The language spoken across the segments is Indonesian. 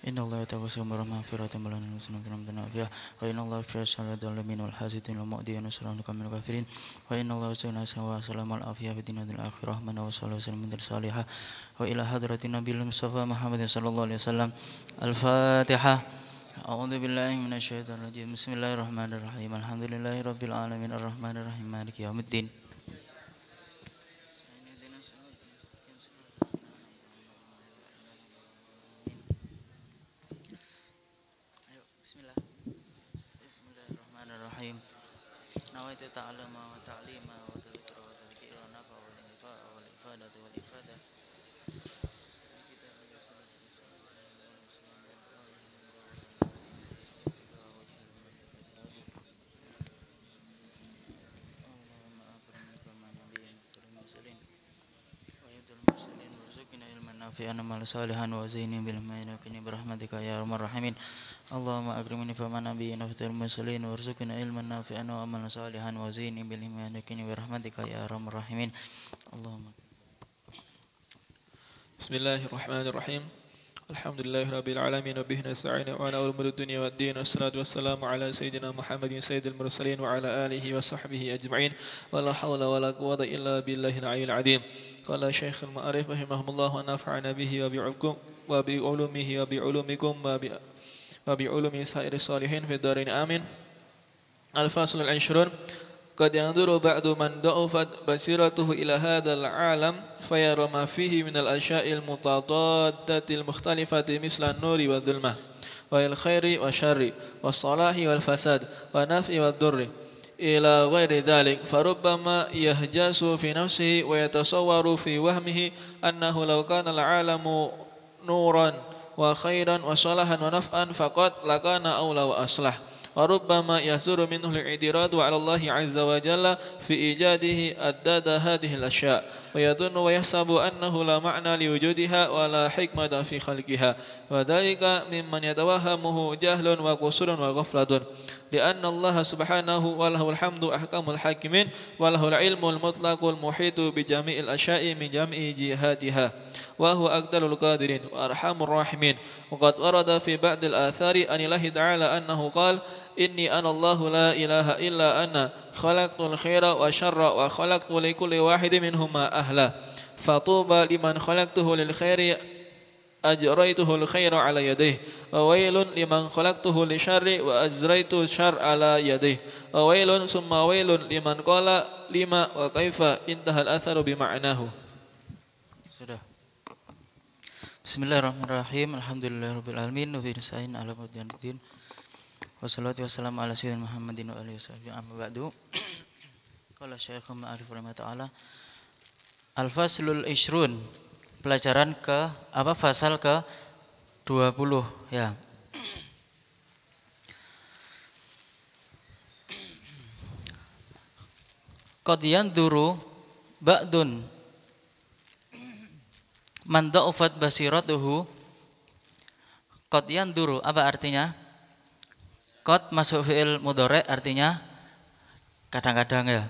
إن الله يتوسم مغفرة بلنا نسنا في رمضان أفيا وإن الله في الصلاة والأمين والحاسدين والمؤدين ونسرانك من الكافرين وإن الله سينا سوا سلام العافية في الدنيا والآخرة من وصلى وسلم من صالحة وإلى حضرة النبي المصطفى محمد صلى الله عليه وسلم الفاتحة أعوذ بالله من الشيطان الرجيم بسم الله الرحمن الرحيم الحمد لله رب العالمين الرحمن الرحيم مالك يوم الدين Bismillahirrahmanirrahim. Nawaitu ta'allama wa ta'lima wa tadhkira wa tadhkira wa nafa wa infa'a wal ifadatu wal ifadah. Nafi'an amal salihan wa zaini bil mayyakini birahmatika ya arhamar rahimin. Allahumma akrimni fa man nabiyyin aftal muslimin warzuqna ilman nafi'an wa amal salihan wa zaini bil mayyakini birahmatika ya arhamar rahimin. Allahumma Bismillahirrahmanirrahim. Alhamdulillahirabbil alamin wa bihi nasta'in wa ala umuri dunya waddin wassalatu wassalamu ala sayyidina Muhammadin sayyidil mursalin wa ala alihi wa sahbihi ajma'in wa la hawla wa la quwwata illa billahil aliyyil azim. Qala Syekhul Ma'arif rahimahullah wa nafa'ana bihi wa bi'ukum wa bi ulumihi wa bi ulumikum wa bi ulumi sairis salihin fid dharain amin. Al-faslul 20. Qad yanzuru ba'du man da'ufat basiratuhu ila hadzal alam fayara ma fihi min al-asya'il mutadaddatil mukhtalifati misla an-nuri wa dhulmah wal khairi wa syarri was salahi wal fasad wa naf'i wad durri ila ghairi dhalik farubbama yahjasu fi nafsihi wa yatasawwaru fi wahmihi annahu law kana al-alamu nuran wa khairan wa salahan wa naf'an faqad lakana awla wa aslah. وربما يسر منه الاعتراض على الله عز وجل في إيجاده أداد هذه الأشياء ويظن ويحسب أنه لا معنى لوجودها ولا حكمة في خلقها وذلك ممن يتوهمه جهل وقصور وغفلة لأن الله سبحانه وله الحمد أحكم الحاكمين وله العلم المطلق المحيط بجميع الأشياء من جميع جهاتها وهو أقدر القادرين وأرحم الراحمين وقد ورد في بعض الآثار عن الله تعالى أنه قال إني أنا الله لا إله إلا أنا خلقت الخير والشر وخلقت لكل واحد منهما أهلا فطوبى لمن خلقته للخير أجريته الخير على يديه وويل لمن خلقته للشر وأجريت الشر على يديه وويل ثم ويل لمن قال لما وكيف انتهى الأثر بمعناه. Sudah. Bismillahirrahmanirrahim. Alhamdulillahirabbil alamin wa bihi nasta'in ala mudin. Wassalatu wassalamu ala sayyidina Muhammadin wa alihi washabbihi amma ba'du. Qala Syekhul Ma'arif rahimahullah. Al-faslul 20. Pelajaran ke apa fasal ke 20 ya. Qad yanduru ba'dun man da'ufat basiratuhu. Qad yanduru apa artinya? Qad masuk fi'il mudhari' artinya kadang-kadang ya.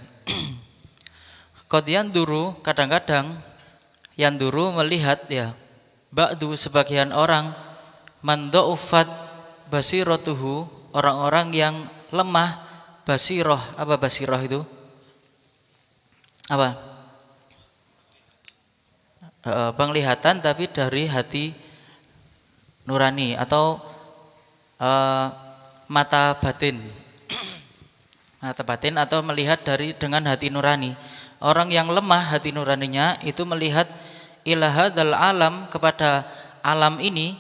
Qad yanduru kadang-kadang, yanduru melihat ya. Ba'du sebagian orang, man da'ufat basiratuhu orang-orang yang lemah basiroh. Apa basiroh itu? Apa? Penglihatan tapi dari hati nurani atau mata batin. Mata batin atau melihat dengan hati nurani. Orang yang lemah hati nuraninya itu melihat ila hadzal alam kepada alam ini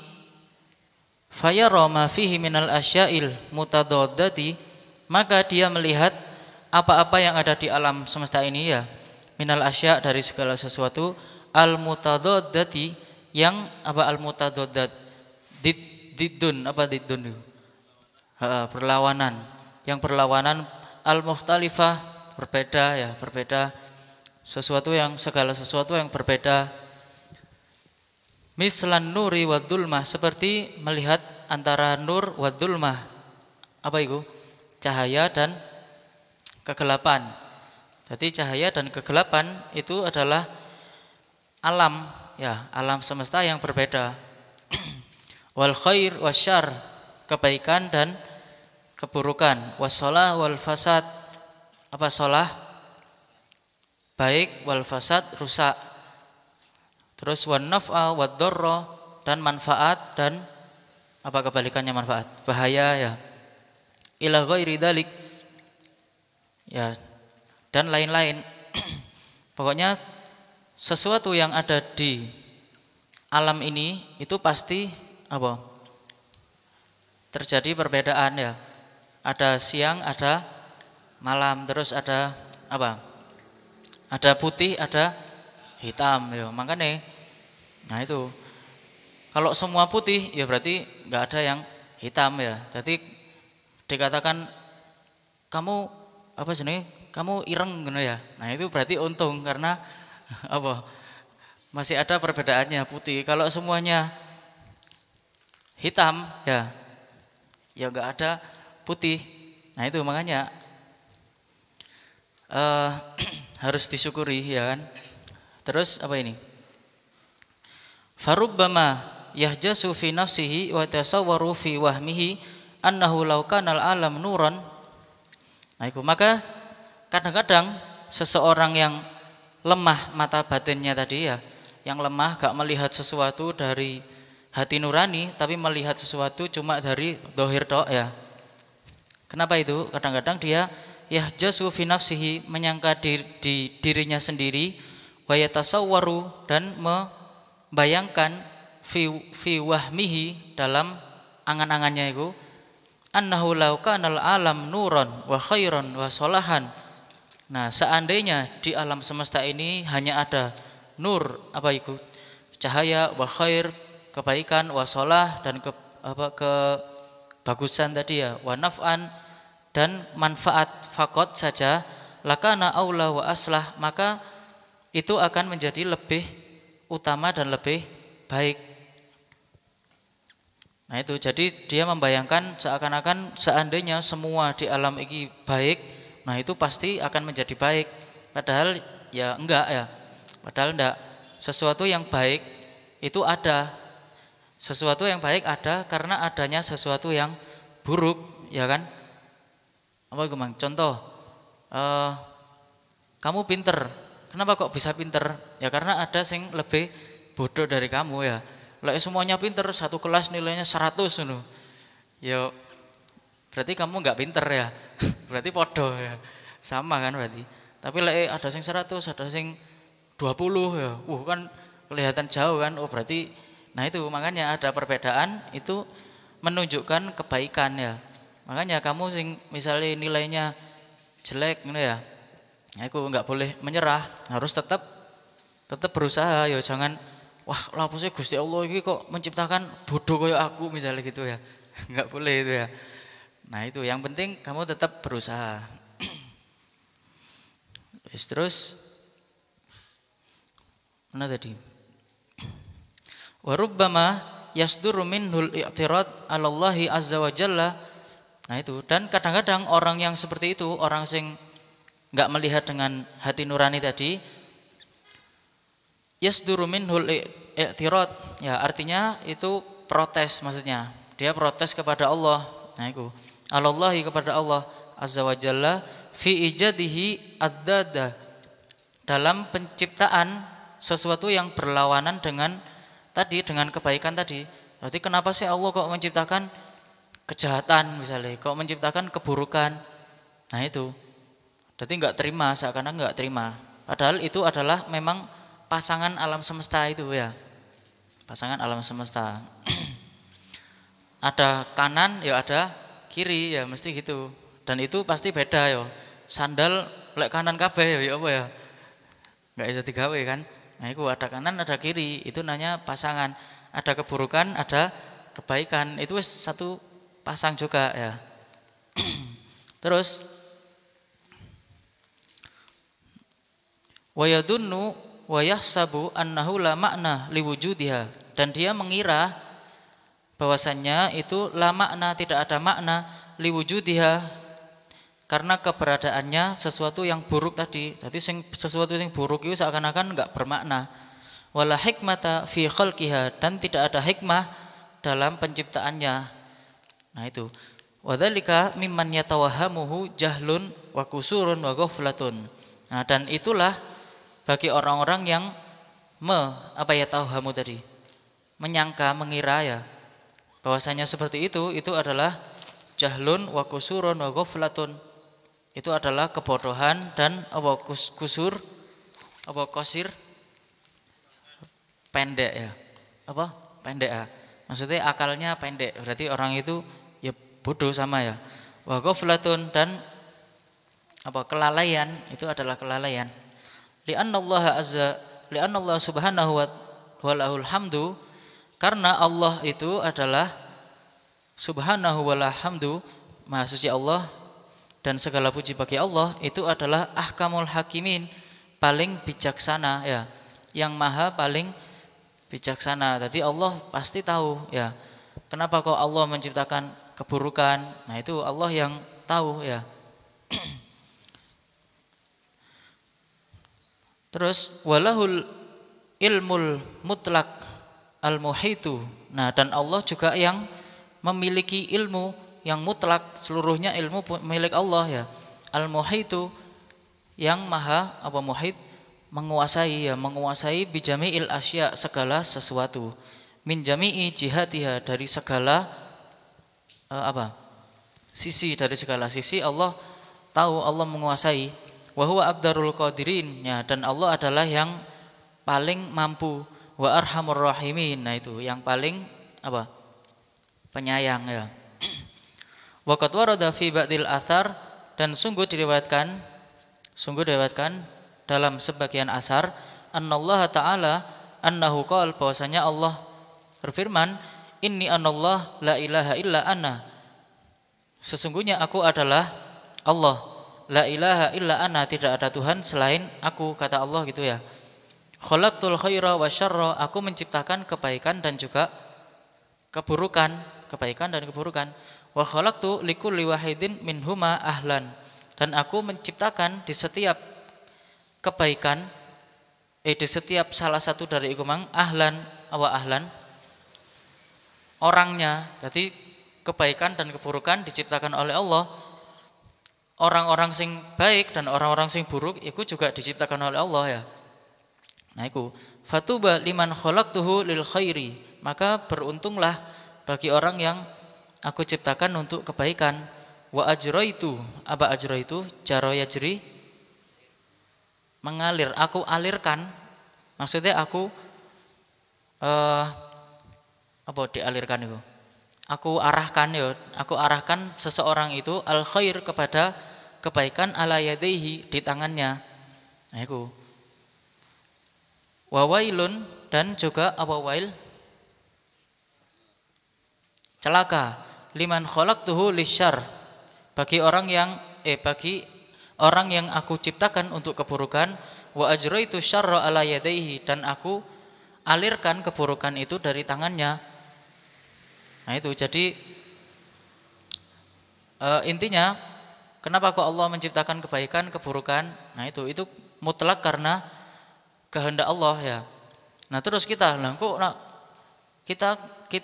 fayara ma fihi minal asya'il mutadaddati maka dia melihat apa-apa yang ada di alam semesta ini ya minal asya' dari segala sesuatu al mutadaddati yang apa al mutadaddat diddun apa diddun itu berlawanan yang berlawanan al mukhtalifah berbeda ya berbeda segala sesuatu yang berbeda mislan nuri wa dhulmah seperti melihat antara nur wa dhulmah apa itu cahaya dan kegelapan. Jadi cahaya dan kegelapan itu adalah alam ya alam semesta yang berbeda. wal khair wasyarr, kebaikan dan keburukan, wassalah wal fasad, apa salah baik, wal fasad rusak, terus wan naf'a wad dharra, dan manfaat dan apa kebalikannya manfaat, bahaya ya, ila ghairi dzalik ya, dan lain-lain. Pokoknya sesuatu yang ada di alam ini itu pasti apa? Terjadi perbedaan ya. Ada siang, ada malam, terus ada apa? Ada putih, ada hitam ya. Makanya nah itu. Kalau semua putih ya berarti enggak ada yang hitam ya. Jadi dikatakan kamu apa jenenge? Kamu ireng gitu ya. Nah, itu berarti untung karena apa? Masih ada perbedaannya putih. Kalau semuanya hitam ya enggak ada putih. Nah, itu makanya harus disyukuri ya kan. Terus apa ini? Farubbama yahjasu fi nafsihi wa tasawwaru fi wahmihi annahu law kana al-alam nuran. Nah, itu maka kadang-kadang seseorang yang lemah mata batinnya tadi ya, yang lemah gak melihat sesuatu dari hati nurani, tapi melihat sesuatu cuma dari dohir tok ya. Kenapa itu? Kadang-kadang dia yahjasu fi nafsihi, menyangka di dirinya sendiri, wa yatasawwaru, dan membayangkan fi wahmihi, dalam angan-angannya itu, annahu law kanal alam nuron wa khairon wa solahan. Nah, seandainya di alam semesta ini hanya ada nur, apa itu? Cahaya, wa khair, kebaikan, wa solah, dan kebagusan tadi ya, wa naf'an, dan manfaat fakot saja, lakana aula wa aslah, maka itu akan menjadi lebih utama dan lebih baik. Nah, itu jadi dia membayangkan seakan-akan seandainya semua di alam ini baik, nah itu pasti akan menjadi baik. Padahal ya enggak ya. Padahal enggak. Sesuatu yang baik itu ada. Sesuatu yang baik ada karena adanya sesuatu yang buruk, ya kan? Apa itu, Bang? Contoh, kamu pinter. Kenapa kok bisa pinter? Ya karena ada yang lebih bodoh dari kamu ya. Lek semuanya pinter, satu kelas nilainya 100 loh. Ya berarti kamu enggak pinter ya. Berarti podo ya. Sama kan berarti. Tapi lek ada yang 100, ada yang 20 ya. Kan kelihatan jauh kan. Oh berarti, nah itu makanya ada perbedaan itu menunjukkan kebaikan ya. Makanya kamu sing misalnya nilainya jelek gitu ya. Aku enggak boleh menyerah, harus tetap berusaha ya, jangan wah lapusnya Gusti Allah ini kok menciptakan bodoh kayak aku misalnya gitu ya. Enggak boleh itu ya. Nah, itu yang penting kamu tetap berusaha. Terus mana tadi? Wa rubbama yasduru minhul i'tirad 'ala Allah azza wa jalla. Nah, itu, dan kadang-kadang orang yang seperti itu, orang sing enggak melihat dengan hati nurani tadi, yasduru minhul i'tirad, ya artinya itu protes, maksudnya dia protes kepada Allah. Nah, itu alallahi, kepada Allah azza wa jalla, fi ijadihi azdada, dalam penciptaan sesuatu yang berlawanan dengan tadi, dengan kebaikan tadi. Berarti kenapa sih Allah kok menciptakan kejahatan misalnya, kok menciptakan keburukan? Nah, itu berarti enggak terima, seakan-akan enggak terima. Padahal itu adalah memang pasangan alam semesta itu ya. Pasangan alam semesta. Ada kanan ya ada kiri ya, mesti gitu. Dan itu pasti beda ya. Sandal lek kanan kabeh ya apa ya? Enggak bisa digawe kan. Nah, itu ada kanan ada kiri, itu namanya pasangan. Ada keburukan, ada kebaikan. Itu satu pasang juga ya. Terus wa yadunnu wa yahsabu annahu la makna liwujudiha, dan dia mengira bahwasannya itu la makna, tidak ada makna, liwujudiha, karena keberadaannya sesuatu yang buruk tadi. Tadi sesuatu yang buruk itu seakan-akan enggak bermakna. Wala hikmata fi khalqiha, dan tidak ada hikmah dalam penciptaannya. Nah itu. Wadzalika mimman yatawahhamuhu jahlun wa kusurun wa ghaflatun. Nah, dan itulah bagi orang-orang yang yatawahhamu tadi, menyangka, mengira ya, bahwasanya seperti itu adalah jahlun wa kusurun wa ghaflatun. Itu adalah kebodohan dan kusur, kosir, pendek ya. Pendek ya. Maksudnya akalnya pendek. Berarti orang itu ya bodoh sama ya. Wa ghaflatun, dan kelalaian, itu adalah kelalaian. Li'anna Allah subhanahu wa lahul hamdu, karena Allah itu adalah subhanahu wa hamdu, maha suci Allah dan segala puji bagi Allah, itu adalah ahkamul hakimin, paling bijaksana ya, yang maha paling bijaksana. Jadi Allah pasti tahu ya. Kenapa kok Allah menciptakan keburukan? Nah itu Allah yang tahu ya. Terus walahul ilmul mutlak al-muhitu. Nah, dan Allah juga yang memiliki ilmu yang mutlak, seluruhnya ilmu milik Allah ya. Al-muhitu, yang maha muhit, menguasai ya, menguasai bijami'il asya, segala sesuatu. Min jami'i jihatiha, dari segala sisi, dari segala sisi Allah tahu, Allah menguasai. Wa huwa aqdarul qadirin ya, dan Allah adalah yang paling mampu. Wa arhamur rahimin, nah itu yang paling penyayang ya. Wa qad warada fi ba'dil athar, dan sungguh diriwayatkan dalam sebagian asar, annallaha ta'ala annahu qala, bahwasanya Allah berfirman, inni anallah la ilaha illa ana, sesungguhnya aku adalah Allah, la ilaha illa ana, tidak ada Tuhan selain aku, kata Allah gitu ya. Khalaqtul khaira wa syarra, aku menciptakan kebaikan dan juga keburukan, kebaikan dan keburukan. Wa khalaqtu likulli wahidin minhuma ahlan, dan aku menciptakan di setiap kebaikan, di setiap salah satu dari iku mang ahlan orangnya. Jadi kebaikan dan keburukan diciptakan oleh Allah. Orang-orang sing baik dan orang-orang sing buruk itu juga diciptakan oleh Allah ya. Nah itu fatuba liman khalaqtuhu lil khairi, maka beruntunglah bagi orang yang aku ciptakan untuk kebaikan. Wa ajraitu, jaro yajri, mengalir, aku alirkan, maksudnya aku dialirkan itu, aku arahkan seseorang itu al khair, kepada kebaikan, ala yadaihi, di tangannya. Nah itu wa wailun, dan juga wail, celaka, liman khalaqtuhu lisyarr, bagi orang yang aku ciptakan untuk keburukan. Wa ajraitu syarra ala yadaihi, dan aku alirkan keburukan itu dari tangannya. Nah itu jadi intinya kenapa kok Allah menciptakan kebaikan, keburukan? Nah itu mutlak karena kehendak Allah ya. Nah terus kita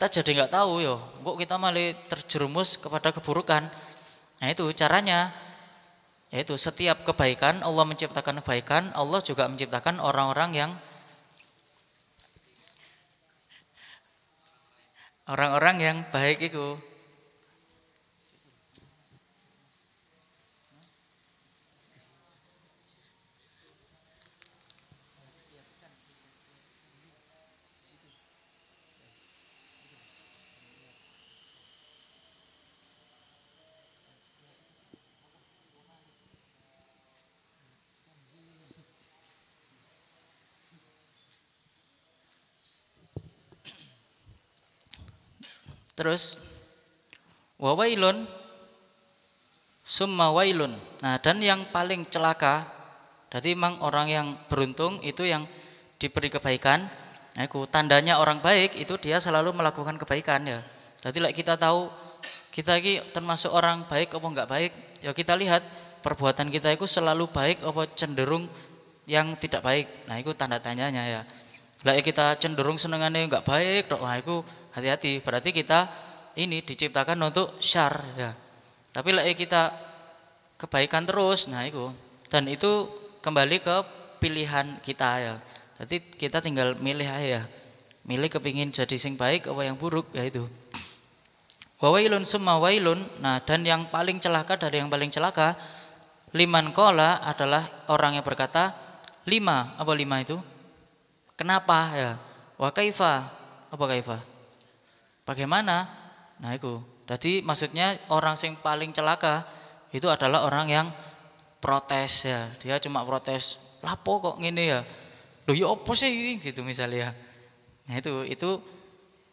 jadi nggak tahu yo, kok kita malah terjerumus kepada keburukan. Nah itu caranya, yaitu setiap kebaikan Allah menciptakan kebaikan, Allah juga menciptakan orang-orang yang baik itu. Terus wa wailun summa wailun. Nah, dan yang paling celaka, jadi memang orang yang beruntung itu yang diberi kebaikan. Nah, itu tandanya orang baik itu dia selalu melakukan kebaikan ya. Jadi kita tahu kita ini termasuk orang baik apa enggak baik, ya kita lihat perbuatan kita itu selalu baik apa cenderung yang tidak baik. Nah, itu tanda tanyanya ya. Lah kita cenderung senengannya enggak baik, wah itu hati-hati, berarti kita ini diciptakan untuk syar ya. Tapi lek kita kebaikan terus, nah itu, dan itu kembali ke pilihan kita ya. Jadi kita tinggal milih aja ya. Milih kepingin jadi sing baik apa yang buruk ya itu. Wa wailun summa wailun. Nah, dan yang paling celaka dari yang paling celaka liman qala adalah orang yang berkata lima, apa lima itu? Kenapa ya? Wa kaifa, apa kaifa? Bagaimana? Nah itu. Jadi maksudnya orang sing paling celaka itu adalah orang yang protes ya. Dia cuma protes, lapo kok ngene ya? Loh ya apa sih gitu misalnya. Nah itu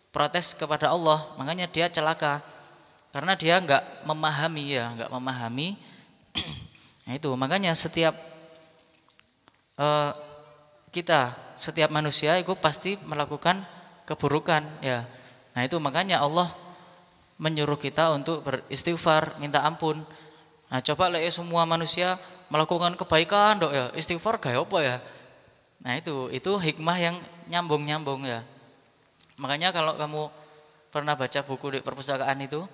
protes kepada Allah, makanya dia celaka. Karena dia enggak memahami ya, enggak memahami. Nah itu makanya setiap setiap manusia itu pasti melakukan keburukan ya. Nah itu makanya Allah menyuruh kita untuk beristighfar, minta ampun. Nah coba lah semua manusia melakukan kebaikan dok ya, istighfar gak apa ya. Nah itu hikmah yang nyambung ya. Makanya kalau kamu pernah baca buku di perpustakaan itu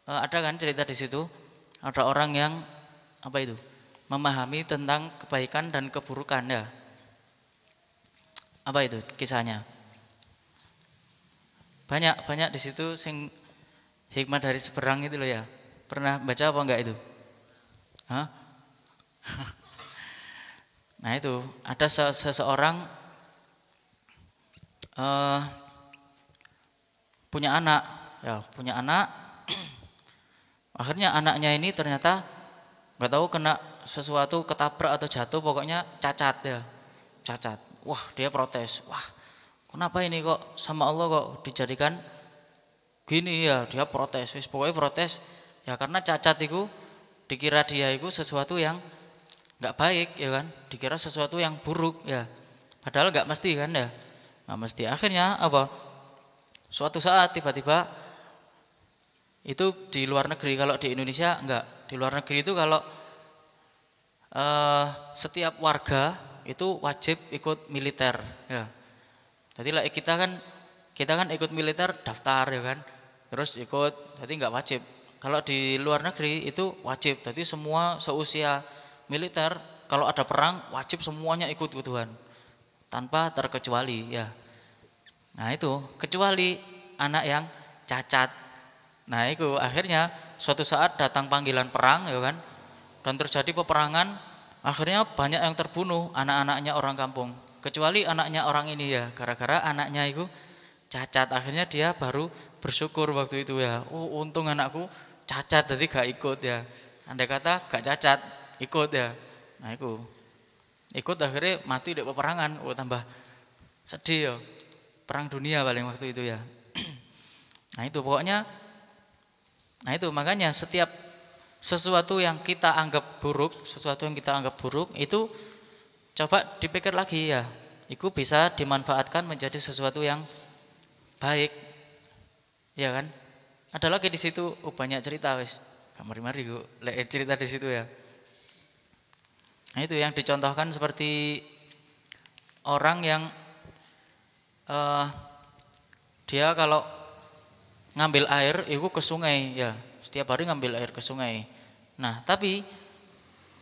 ada kan cerita di situ, ada orang yang apa itu memahami tentang kebaikan dan keburukan ya. Apa itu kisahnya? Banyak di situ sing hikmah dari seberang itu loh ya. Pernah baca apa enggak itu? Hah? Nah itu ada seseorang punya anak ya, punya anak. Akhirnya anaknya ini ternyata nggak tahu kena sesuatu, ketabrak atau jatuh, pokoknya cacat ya, cacat. Wah dia protes, wah kenapa ini kok sama Allah kok dijadikan gini ya, dia protes, pokoknya protes ya, karena cacat itu dikira dia itu sesuatu yang nggak baik ya kan, dikira sesuatu yang buruk ya, padahal nggak mesti kan ya, nggak mesti. Akhirnya apa, suatu saat tiba-tiba itu di luar negeri, kalau di Indonesia enggak, di luar negeri itu kalau setiap warga itu wajib ikut militer ya. Jadi lah kita kan ikut militer daftar ya kan, terus ikut, jadi enggak wajib. Kalau di luar negeri itu wajib, jadi semua seusia militer kalau ada perang wajib semuanya ikut Tuhan tanpa terkecuali ya. Nah itu kecuali anak yang cacat. Nah itu akhirnya suatu saat datang panggilan perang ya kan, dan terjadi peperangan. Akhirnya banyak yang terbunuh, anak-anaknya orang kampung, kecuali anaknya orang ini ya, gara-gara anaknya itu cacat. Akhirnya dia baru bersyukur waktu itu ya, oh untung anakku cacat jadi gak ikut ya, andai kata gak cacat ikut ya. Nah itu ikut akhirnya mati di peperangan, oh tambah sedih ya, perang dunia paling waktu itu ya. Nah itu pokoknya. Nah itu makanya setiap sesuatu yang kita anggap buruk, itu coba dipikir lagi ya, itu bisa dimanfaatkan menjadi sesuatu yang baik, ya kan? Ada lagi di situ, banyak cerita wis, kamari-mari gue cerita di situ ya. Nah itu yang dicontohkan seperti orang yang dia kalau ngambil air itu ke sungai ya, setiap hari ngambil air ke sungai. Nah tapi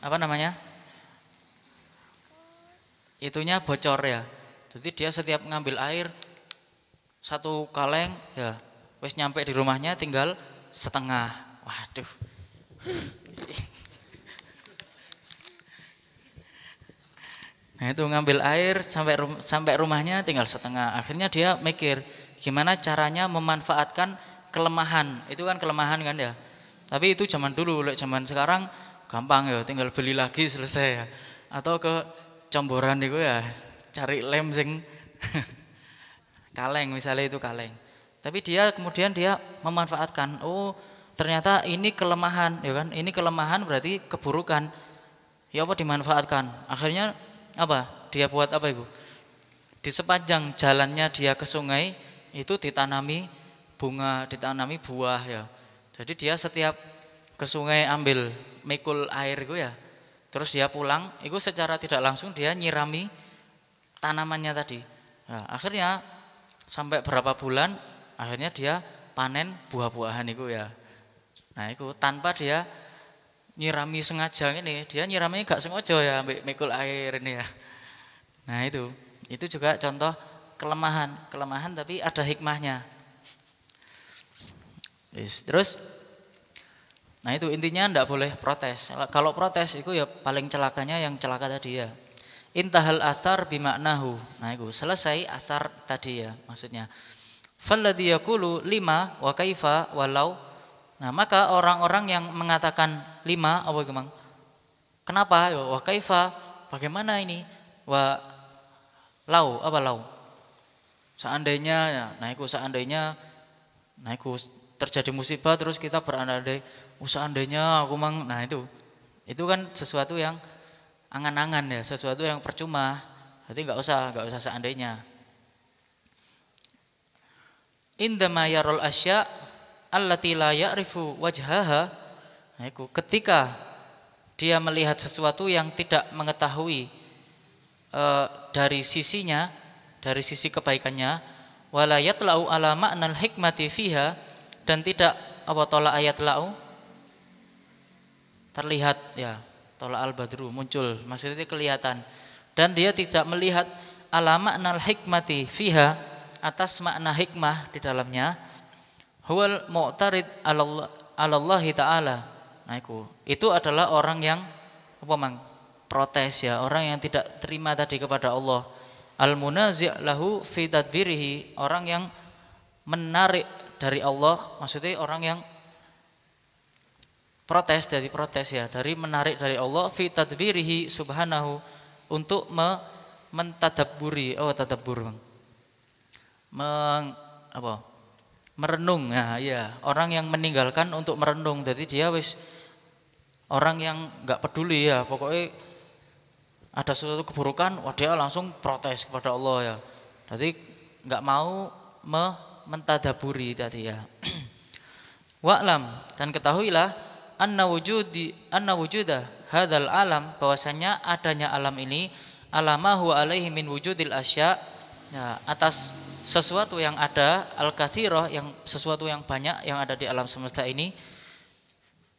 apa namanya, itunya bocor ya, jadi dia setiap ngambil air satu kaleng ya, wis nyampe di rumahnya tinggal setengah. Waduh. Nah itu ngambil air sampai rumahnya tinggal setengah. Akhirnya dia mikir gimana caranya memanfaatkan kelemahan. Itu kan kelemahan kan ya. Tapi itu zaman dulu, zaman sekarang gampang ya, tinggal beli lagi selesai ya. Atau ke comboran itu ya, cari lem sing kaleng, misalnya itu kaleng. Tapi kemudian dia memanfaatkan, oh ternyata ini kelemahan ya kan. Ini kelemahan berarti keburukan. Ya apa dimanfaatkan. Akhirnya apa? Dia buat apa itu? Di sepanjang jalannya dia ke sungai itu ditanami bunga, ditanami buah ya. Jadi dia setiap ke sungai ambil mikul air itu ya, terus dia pulang, itu secara tidak langsung dia nyirami tanamannya tadi. Nah, akhirnya sampai berapa bulan akhirnya dia panen buah-buahan itu ya. Nah itu tanpa dia nyirami sengaja ini, dia nyiramnya gak sengaja ya mikul air ini ya. Nah itu juga contoh kelemahan tapi ada hikmahnya. Terus nah itu intinya ndak boleh protes. Kalau protes itu ya paling celakanya yang celaka tadi ya. Intahal asar bimaknahu. Nah itu selesai asar tadi ya maksudnya. Falladhi yaqulu lima wa kaifa walau. Nah maka orang-orang yang mengatakan lima apa gimana? Kenapa? Wa kaifa? Bagaimana ini? Wa lau apa lau? Seandainya ya, nah itu seandainya, nah itu terjadi musibah terus kita berandai, seandainya aku mang, nah itu kan sesuatu yang angan-angan ya, sesuatu yang percuma. Jadi nggak usah seandainya. Indama yarul asya allati la ya'rifu wajhaha. Nah, itu ketika dia melihat sesuatu yang tidak mengetahui dari sisinya, dari sisi kebaikannya, wala yatla'u ala ma'nal hikmati fiha, dan tidak apa tola ayat lau terlihat ya, tola al badru muncul, maksudnya kelihatan, dan dia tidak melihat ala ma'nal hikmati fiha, atas makna hikmah di dalamnya, huwal mu'tarid alallahi ta'ala. Nah itu adalah orang yang apa mang protes ya, orang yang tidak terima tadi kepada Allah. Al-munazi' lahu fi tadbirihi, orang yang menarik dari Allah, maksudnya orang yang protes ya, dari menarik dari Allah fi tadbirihi subhanahu, untuk mentadabburi, tadabbur merenung ya, orang yang meninggalkan untuk merenung. Jadi dia wis orang yang enggak peduli ya, pokoknya ada suatu keburukan, wah dia langsung protes kepada Allah ya. Jadi enggak mau mentadaburi tadi ya. Wa'lam, dan ketahuilah anna wujuda hadzal alam, bahwasanya adanya alam ini, alama huwa alaihi min wujudil asya, ya, atas sesuatu yang ada, al-katsirah, yang sesuatu yang banyak yang ada di alam semesta ini,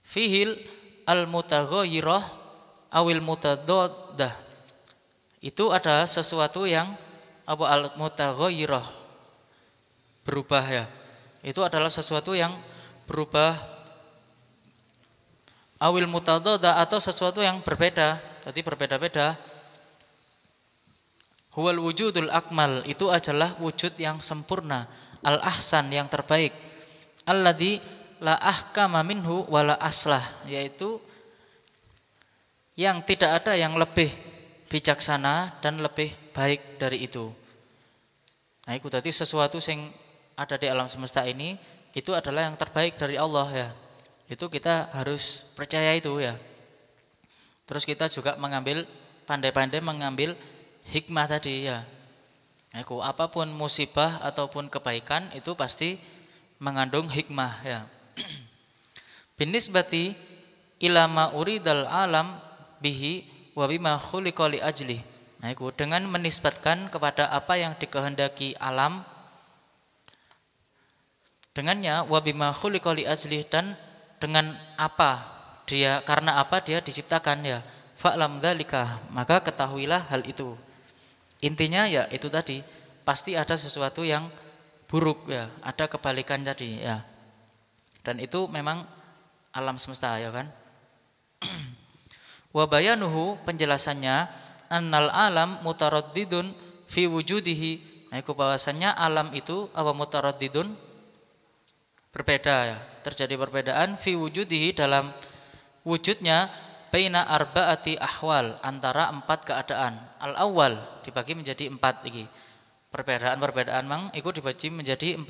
fihil al-mutaghayyirah awil mutadaddah, itu ada sesuatu yang apa, al-mutaghayyirah, berubah ya, itu adalah sesuatu yang berubah, awil mutadaddah, atau sesuatu yang berbeda, jadi berbeda-beda. Huwal wujudul akmal, itu adalah wujud yang sempurna, al ahsan, yang terbaik, alladzi la ahkama minhu wala aslah, yaitu yang tidak ada yang lebih bijaksana dan lebih baik dari itu. Nah itu tadi sesuatu yang ada di alam semesta ini, itu adalah yang terbaik dari Allah ya. Itu kita harus percaya itu ya. Terus kita juga pandai-pandai mengambil hikmah tadi ya. Aku apapun musibah ataupun kebaikan itu pasti mengandung hikmah ya. Binisbati ila ma uridal alam bihi wa bima khuliqa li ajli. Nah, itu dengan menisbatkan kepada apa yang dikehendaki alam dengannya, wa bima khuliqa li ajli, dan dengan apa dia, karena apa dia diciptakan ya. Fa'lam dzalika, maka ketahuilah hal itu. Intinya ya itu tadi, pasti ada sesuatu yang buruk ya, ada kebalikan tadi ya. Dan itu memang alam semesta ya kan. Wa bayanuhu, penjelasannya, annal alam mutaraddidun fi wujudihi. Nah, itu bahwasannya alam itu apa, mutaraddidun, berbeda ya, terjadi perbedaan, fi wujudihi, dalam wujudnya, baina arba'ati ahwal, antara 4 keadaan. Al-awwal dibagi menjadi 4 iki. Perbedaan mang iku dibagi menjadi 4.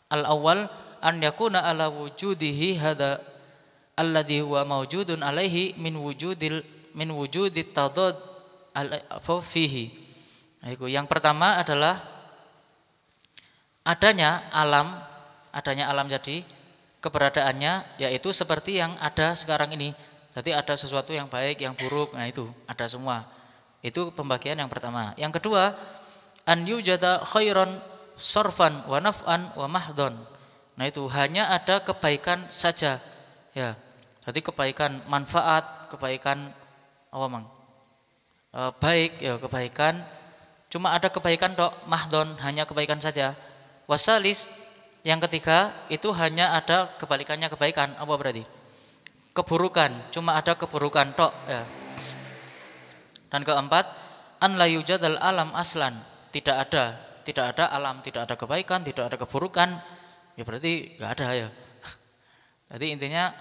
Al-awwal an yakuna ala wujudihi hadza alladzi huwa mawjudun alaihi min wujudit tadad fihi. Nah, itu yang pertama adalah adanya alam jadi keberadaannya, yaitu seperti yang ada sekarang ini. Jadi ada sesuatu yang baik, yang buruk, nah itu ada semua. Itu pembagian yang pertama. Yang kedua, an yujada khairan sorfan wa naf'an wa mahdon. Nah itu hanya ada kebaikan saja ya. Jadi kebaikan manfaat, kebaikan apa mang? Baik ya, kebaikan cuma ada kebaikan tok, mahdon hanya kebaikan saja. Wasalis yang ketiga itu hanya ada kebalikannya kebaikan, apa berarti? Keburukan, cuma ada keburukan tok ya. Dan keempat, an la yujadal alam aslan, tidak ada alam, tidak ada kebaikan, tidak ada keburukan. Ya berarti enggak ada ya. Jadi intinya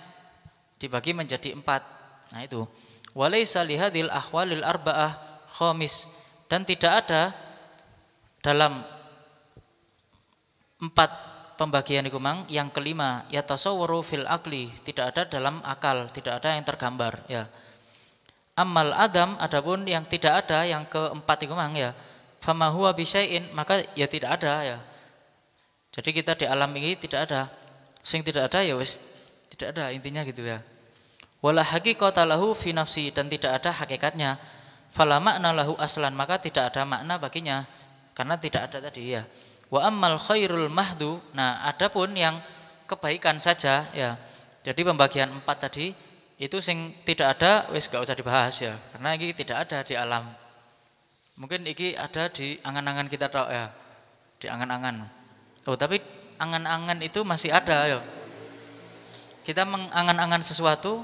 dibagi menjadi 4. Nah itu. Walaysa lihadil ahwalil arba'ah khamis, dan tidak ada dalam 4 pembagian iku mang yang kelima yatasawwaru fil akli, tidak ada dalam akal, tidak ada yang tergambar ya. Amal adam, adapun yang tidak ada yang keempat iku mang ya, fama huwa bisyai'in, maka ya tidak ada ya. Jadi kita di alam ini tidak ada, sing tidak ada ya wis tidak ada, intinya gitu ya. Wala haqiqata lahu fi nafsi, dan tidak ada hakikatnya. Fala makna lahu aslan, maka tidak ada makna baginya karena tidak ada tadi ya. Wa ammal khairul mahdu, nah adapun yang kebaikan saja ya. Jadi pembagian 4 tadi itu sing tidak ada wis gak usah dibahas ya, karena ini tidak ada di alam. Mungkin ini ada di angan-angan kita tok ya. Di angan-angan. Oh, tapi angan-angan itu masih ada ya. Kita mengangan-angan sesuatu,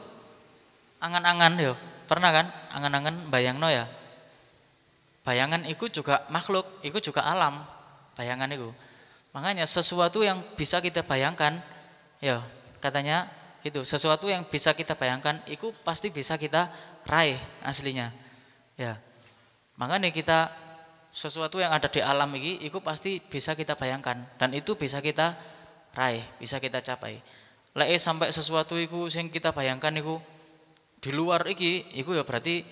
angan-angan yo, pernah kan? Angan-angan bayangno ya. Bayangan itu juga makhluk, itu juga alam. Bayangan itu. Makanya sesuatu yang bisa kita bayangkan, ya katanya gitu. Sesuatu yang bisa kita bayangkan, itu pasti bisa kita raih aslinya. Ya, makanya kita sesuatu yang ada di alam ini, itu pasti bisa kita bayangkan dan itu bisa kita raih, bisa kita capai. Lek sampai sesuatu itu yang kita bayangkan itu di luar iki, itu ya berarti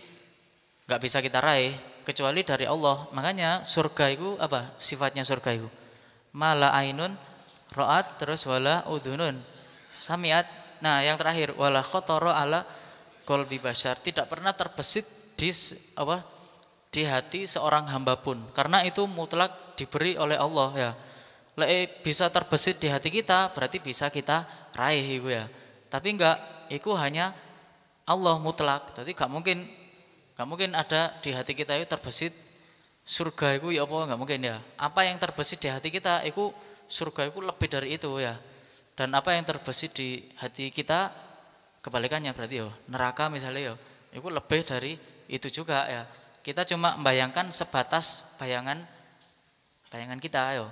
nggak bisa kita raih kecuali dari Allah. Makanya surga itu apa sifatnya surga itu? Mala ainun ro'at, terus wala udhunun samiat. Nah yang terakhir wala khotoro ala qalbi bashar, tidak pernah terbesit di apa di hati seorang hamba pun, karena itu mutlak diberi oleh Allah ya. Lek bisa terbesit di hati kita berarti bisa kita raih itu ya. Tapi enggak, itu hanya Allah mutlak. Jadi gak mungkin ada di hati kita itu terbesit surga itu ya apa, enggak mungkin ya. Apa yang terbesit di hati kita itu surga itu lebih dari itu ya. Dan apa yang terbesit di hati kita kebalikannya berarti ya neraka misalnya ya, itu lebih dari itu juga ya. Kita cuma membayangkan sebatas bayangan kita ya.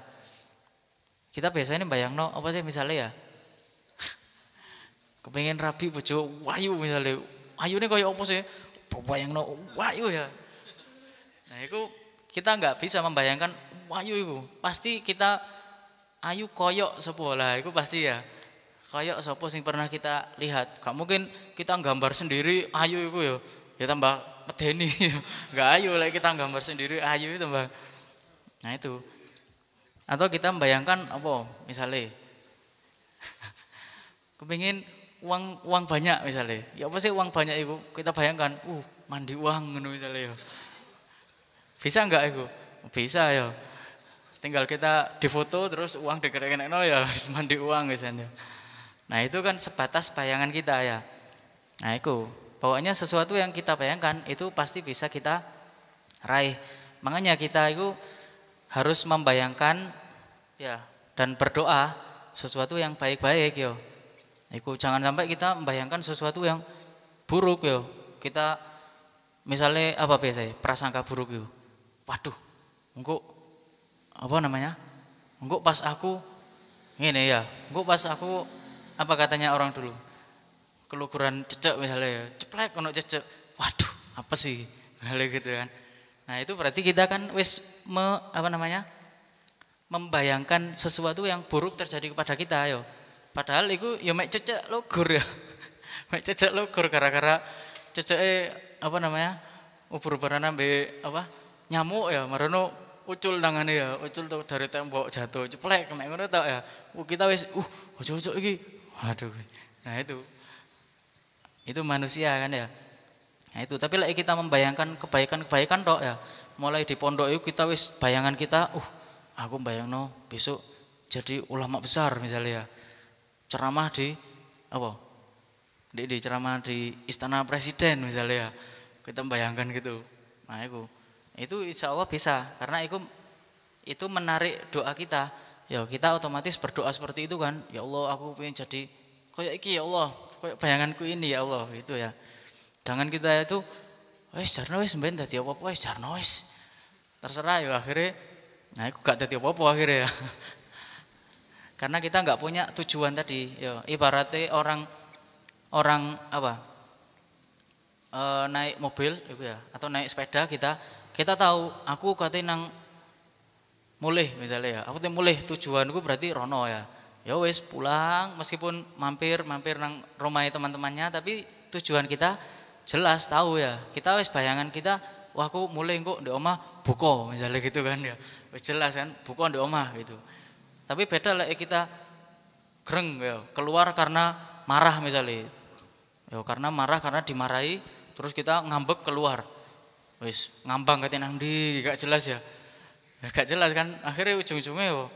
Kita biasanya bayangno apa sih misalnya ya? Kepengen rabi bojo wayu misalnya. Ayune kaya apa sih? Bayangno wayu ya. Nah, itu kita enggak bisa membayangkan wayu itu. Pasti kita ayu koyok sapa lah, itu pasti ya. Koyok sapa sing pernah kita lihat. Gak mungkin kita gambar sendiri ayu itu ya. Ya tambah medeni. Enggak ayu lah kita gambar sendiri ayu itu tambah. Nah, itu. Atau kita membayangkan apa misalnya kepingin uang banyak misalnya, ya apa sih uang banyak itu kita bayangkan mandi uang ngono misalnya ya. Bisa enggak itu? Bisa ya, tinggal kita difoto terus uang digerekno ya mandi uang misalnya. Nah itu kan sebatas bayangan kita ya. Nah itu pokoknya sesuatu yang kita bayangkan itu pasti bisa kita raih. Makanya kita itu harus membayangkan ya dan berdoa sesuatu yang baik-baik yo. Iku jangan sampai kita membayangkan sesuatu yang buruk yo. Kita misalnya apa biasanya prasangka buruk yo. Waduh, engko apa namanya? Engko pas aku ngene ya. Engko pas aku apa katanya orang dulu? Kelukuran cecek misalnya ya. Ceplek ono cecek. Waduh, apa sih? Hal gitu kan. Nah itu berarti kita kan wis membayangkan sesuatu yang buruk terjadi kepada kita yo. Padahal itu ya mek cecek logur ya. Mek cecek logur gara-gara ceceke ubur-uburan ambek nyamuk ya, marono ucul tangane ya, ucul tuh dari tembok jatuh ceplek nek ngono tok ya. Kita wis ojo-ojo iki. Waduh. Nah itu manusia kan ya. Nah itu, tapi lek kita membayangkan kebaikan-kebaikan tok ya. Mulai di pondok itu kita wis bayangan kita aku bayangno besok jadi ulama besar misalnya ya. Ceramah di apa? Di ceramah di istana presiden misalnya ya. Kita bayangkan gitu. Nah, itu insya Allah bisa karena itu menarik doa kita. Ya, kita otomatis berdoa seperti itu kan. Ya Allah, aku pengen jadi kayak iki ya Allah, kayak bayanganku ini ya Allah, gitu ya. Jangan kita itu wis jarno wis mben dadi apa-apa wis jarno wis. Terserah ya akhirnya nah aku gak dadi apa-apa akhirnya ya. Karena kita nggak punya tujuan tadi, ya ibaratnya orang apa naik mobil ya atau naik sepeda kita tahu aku katanya nang mulih misalnya ya aku tuh mulih tujuanku berarti rono ya wes pulang meskipun mampir nang rumah teman-temannya tapi tujuan kita jelas tahu ya kita wes bayangan kita wah aku mulih kok di omah buko misalnya gitu kan ya wes jelas kan buko di omah gitu tapi beda lah kita greng ya keluar karena marah misalnya ya karena marah karena dimarahi terus kita ngambek keluar wis ngambang katanya nang di gak jelas ya gak jelas kan akhirnya ujung-ujungnya yo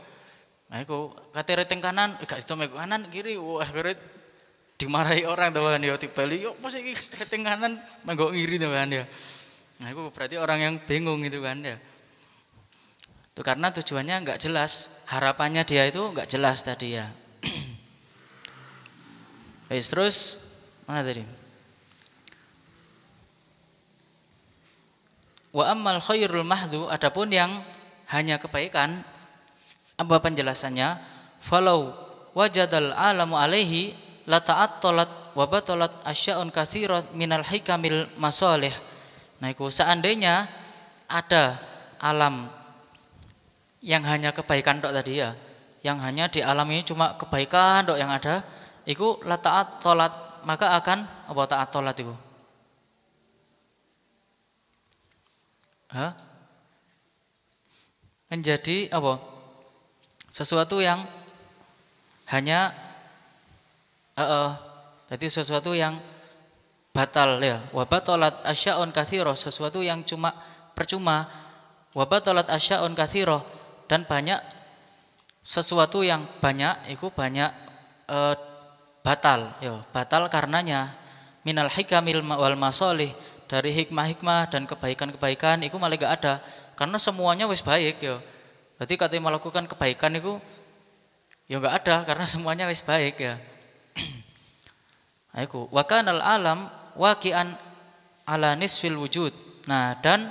nah iku kate reteng kanan gak sido mek kanan kiri wah akhirnya dimarahi orang tuh kan ya dibeli yo pas iki reteng kanan menggo ngiri tuh kan ya nah itu berarti orang yang bingung gitu kan ya itu karena tujuannya nggak jelas harapannya dia itu nggak jelas tadi ya terus mana tadi wa ammal khairul mahdhu adapun yang hanya kebaikan apa penjelasannya falau wajadal alamu alaihi la ta'attalat wa batalat asya'un katsirat minal hikamil masalih nah itu seandainya ada alam yang hanya kebaikan tok tadi ya yang hanya di alam ini cuma kebaikan tok yang ada itu la ta'attalat maka akan apa ta'attalat itu menjadi apa sesuatu yang hanya jadi sesuatu yang batal ya wa batalat asya'un katsirah sesuatu yang cuma percuma wa batalat asya'un katsirah dan banyak sesuatu yang banyak itu banyak batal ya batal karenanya minal hikamil wal masalih dari hikmah-hikmah dan kebaikan-kebaikan itu malah gak ada karena semuanya wis baik ya berarti katanya melakukan kebaikan itu ya gak ada karena semuanya wis baik ya aiku wa kanal alam waqi'an ala nisfil wujud nah dan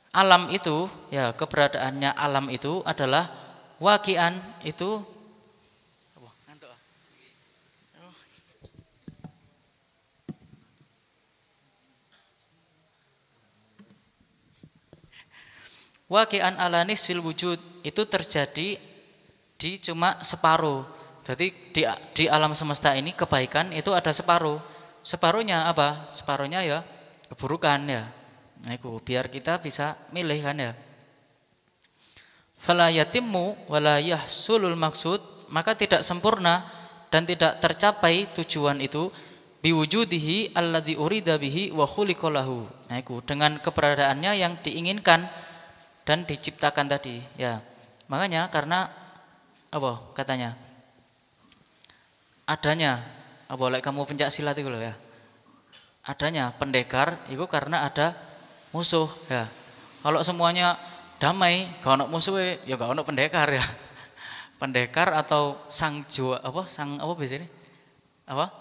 alam itu ya keberadaannya alam itu adalah waqi'an itu waqi'an ala nisfil wujud itu terjadi di cuma separuh. Jadi di alam semesta ini kebaikan itu ada separuh. Separuhnya apa? Separuhnya ya keburukan ya. Nah itu biar kita bisa milih kan ya. Fala yatimmu wala yahsulul maksud maka tidak sempurna dan tidak tercapai tujuan itu biwujudihi alladzi urida bihi wa khuliqalahu. Nah itu dengan keberadaannya yang diinginkan dan diciptakan tadi ya makanya karena apa katanya adanya boleh kamu pencak silat itu loh ya adanya pendekar itu karena ada musuh ya kalau semuanya damai gak ono musuh ya gak ono pendekar ya pendekar atau sang biasanya apa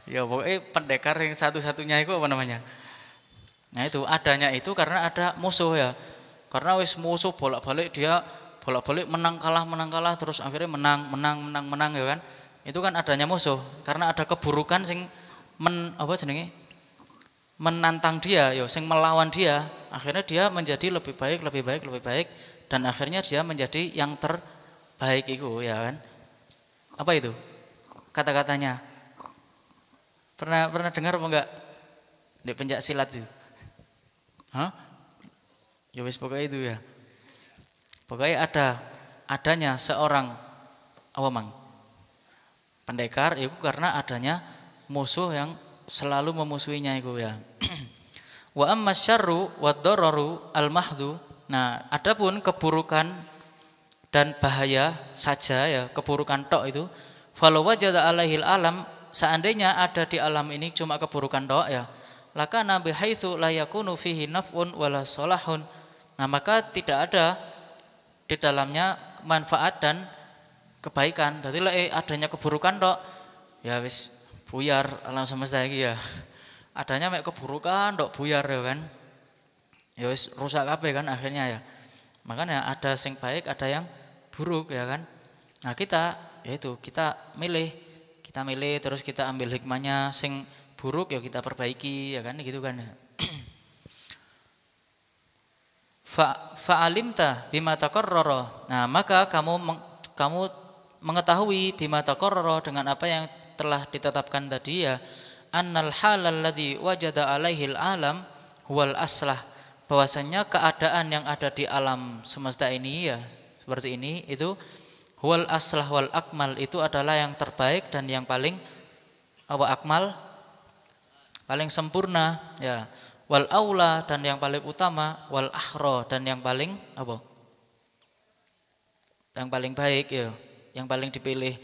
ya pokoknya pendekar yang satu-satunya itu apa namanya. Nah itu adanya itu karena ada musuh ya. Karena wis musuh bolak-balik dia bolak-balik menang kalah terus akhirnya menang ya kan. Itu kan adanya musuh karena ada keburukan sing menantang dia ya sing melawan dia. Akhirnya dia menjadi lebih baik dan akhirnya dia menjadi yang terbaik itu ya kan. Apa itu? Kata-katanya. Pernah dengar apa enggak? Di pencak silat itu. Hah? Ya wis pokoknya itu ya. Pokoknya adanya seorang pendekar itu karena adanya musuh yang selalu memusuhinya itu ya. Wa amma syarru wad dararu al mahdhu Nah, adapun keburukan dan bahaya saja ya, keburukan tok itu, falau wajada alaihil alam, seandainya ada di alam ini cuma keburukan tok ya, lakana bihaitsu la yakunu fihi naf'un wala salahun. Nah, maka tidak ada di dalamnya manfaat dan kebaikan. Jadi adanya keburukan tok ya wis buyar alam semesta iki ya. Adanya mek keburukan tok buyar ya kan. Ya wis rusak kabeh kan akhirnya ya. Makanya ada sing baik, ada yang buruk ya kan. Nah, kita yaitu kita milih terus kita ambil hikmahnya, sing buruk ya kita perbaiki ya kan gitu kan. Fa'alimta bima taqarrara. Nah, maka kamu mengetahui bima taqarrara dengan apa yang telah ditetapkan tadi ya, annal halal ladzi wajada alaihil alam huwal aslah, bahwasanya keadaan yang ada di alam semesta ini ya seperti ini itu huwal aslah wal akmal, itu adalah yang terbaik dan yang paling akmal, paling sempurna ya, wal aula dan yang paling utama, wal akhra dan yang paling yang paling baik ya, yang paling dipilih.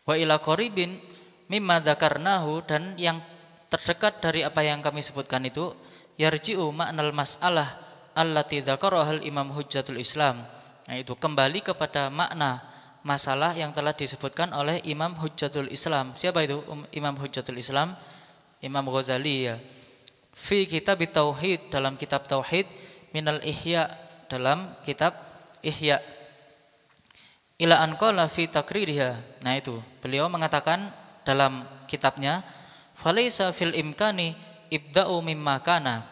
Wa ila qaribin mimma dzakarnahu, dan yang terdekat dari apa yang kami sebutkan itu, yarji'u ma'nal mas'alah allati dzakaraha al-Imam Hujjatul Islam. Nah, itu kembali kepada makna masalah yang telah disebutkan oleh Imam Hujjatul Islam. Siapa itu Imam Hujjatul Islam? Imam Ghazali ya. Fi kitab tauhid, dalam kitab tauhid, minal ihya, dalam kitab ihya, ila an qala fi takririha. Nah, itu beliau mengatakan dalam kitabnya, falaisa fil imkani ibda'u mimma kana.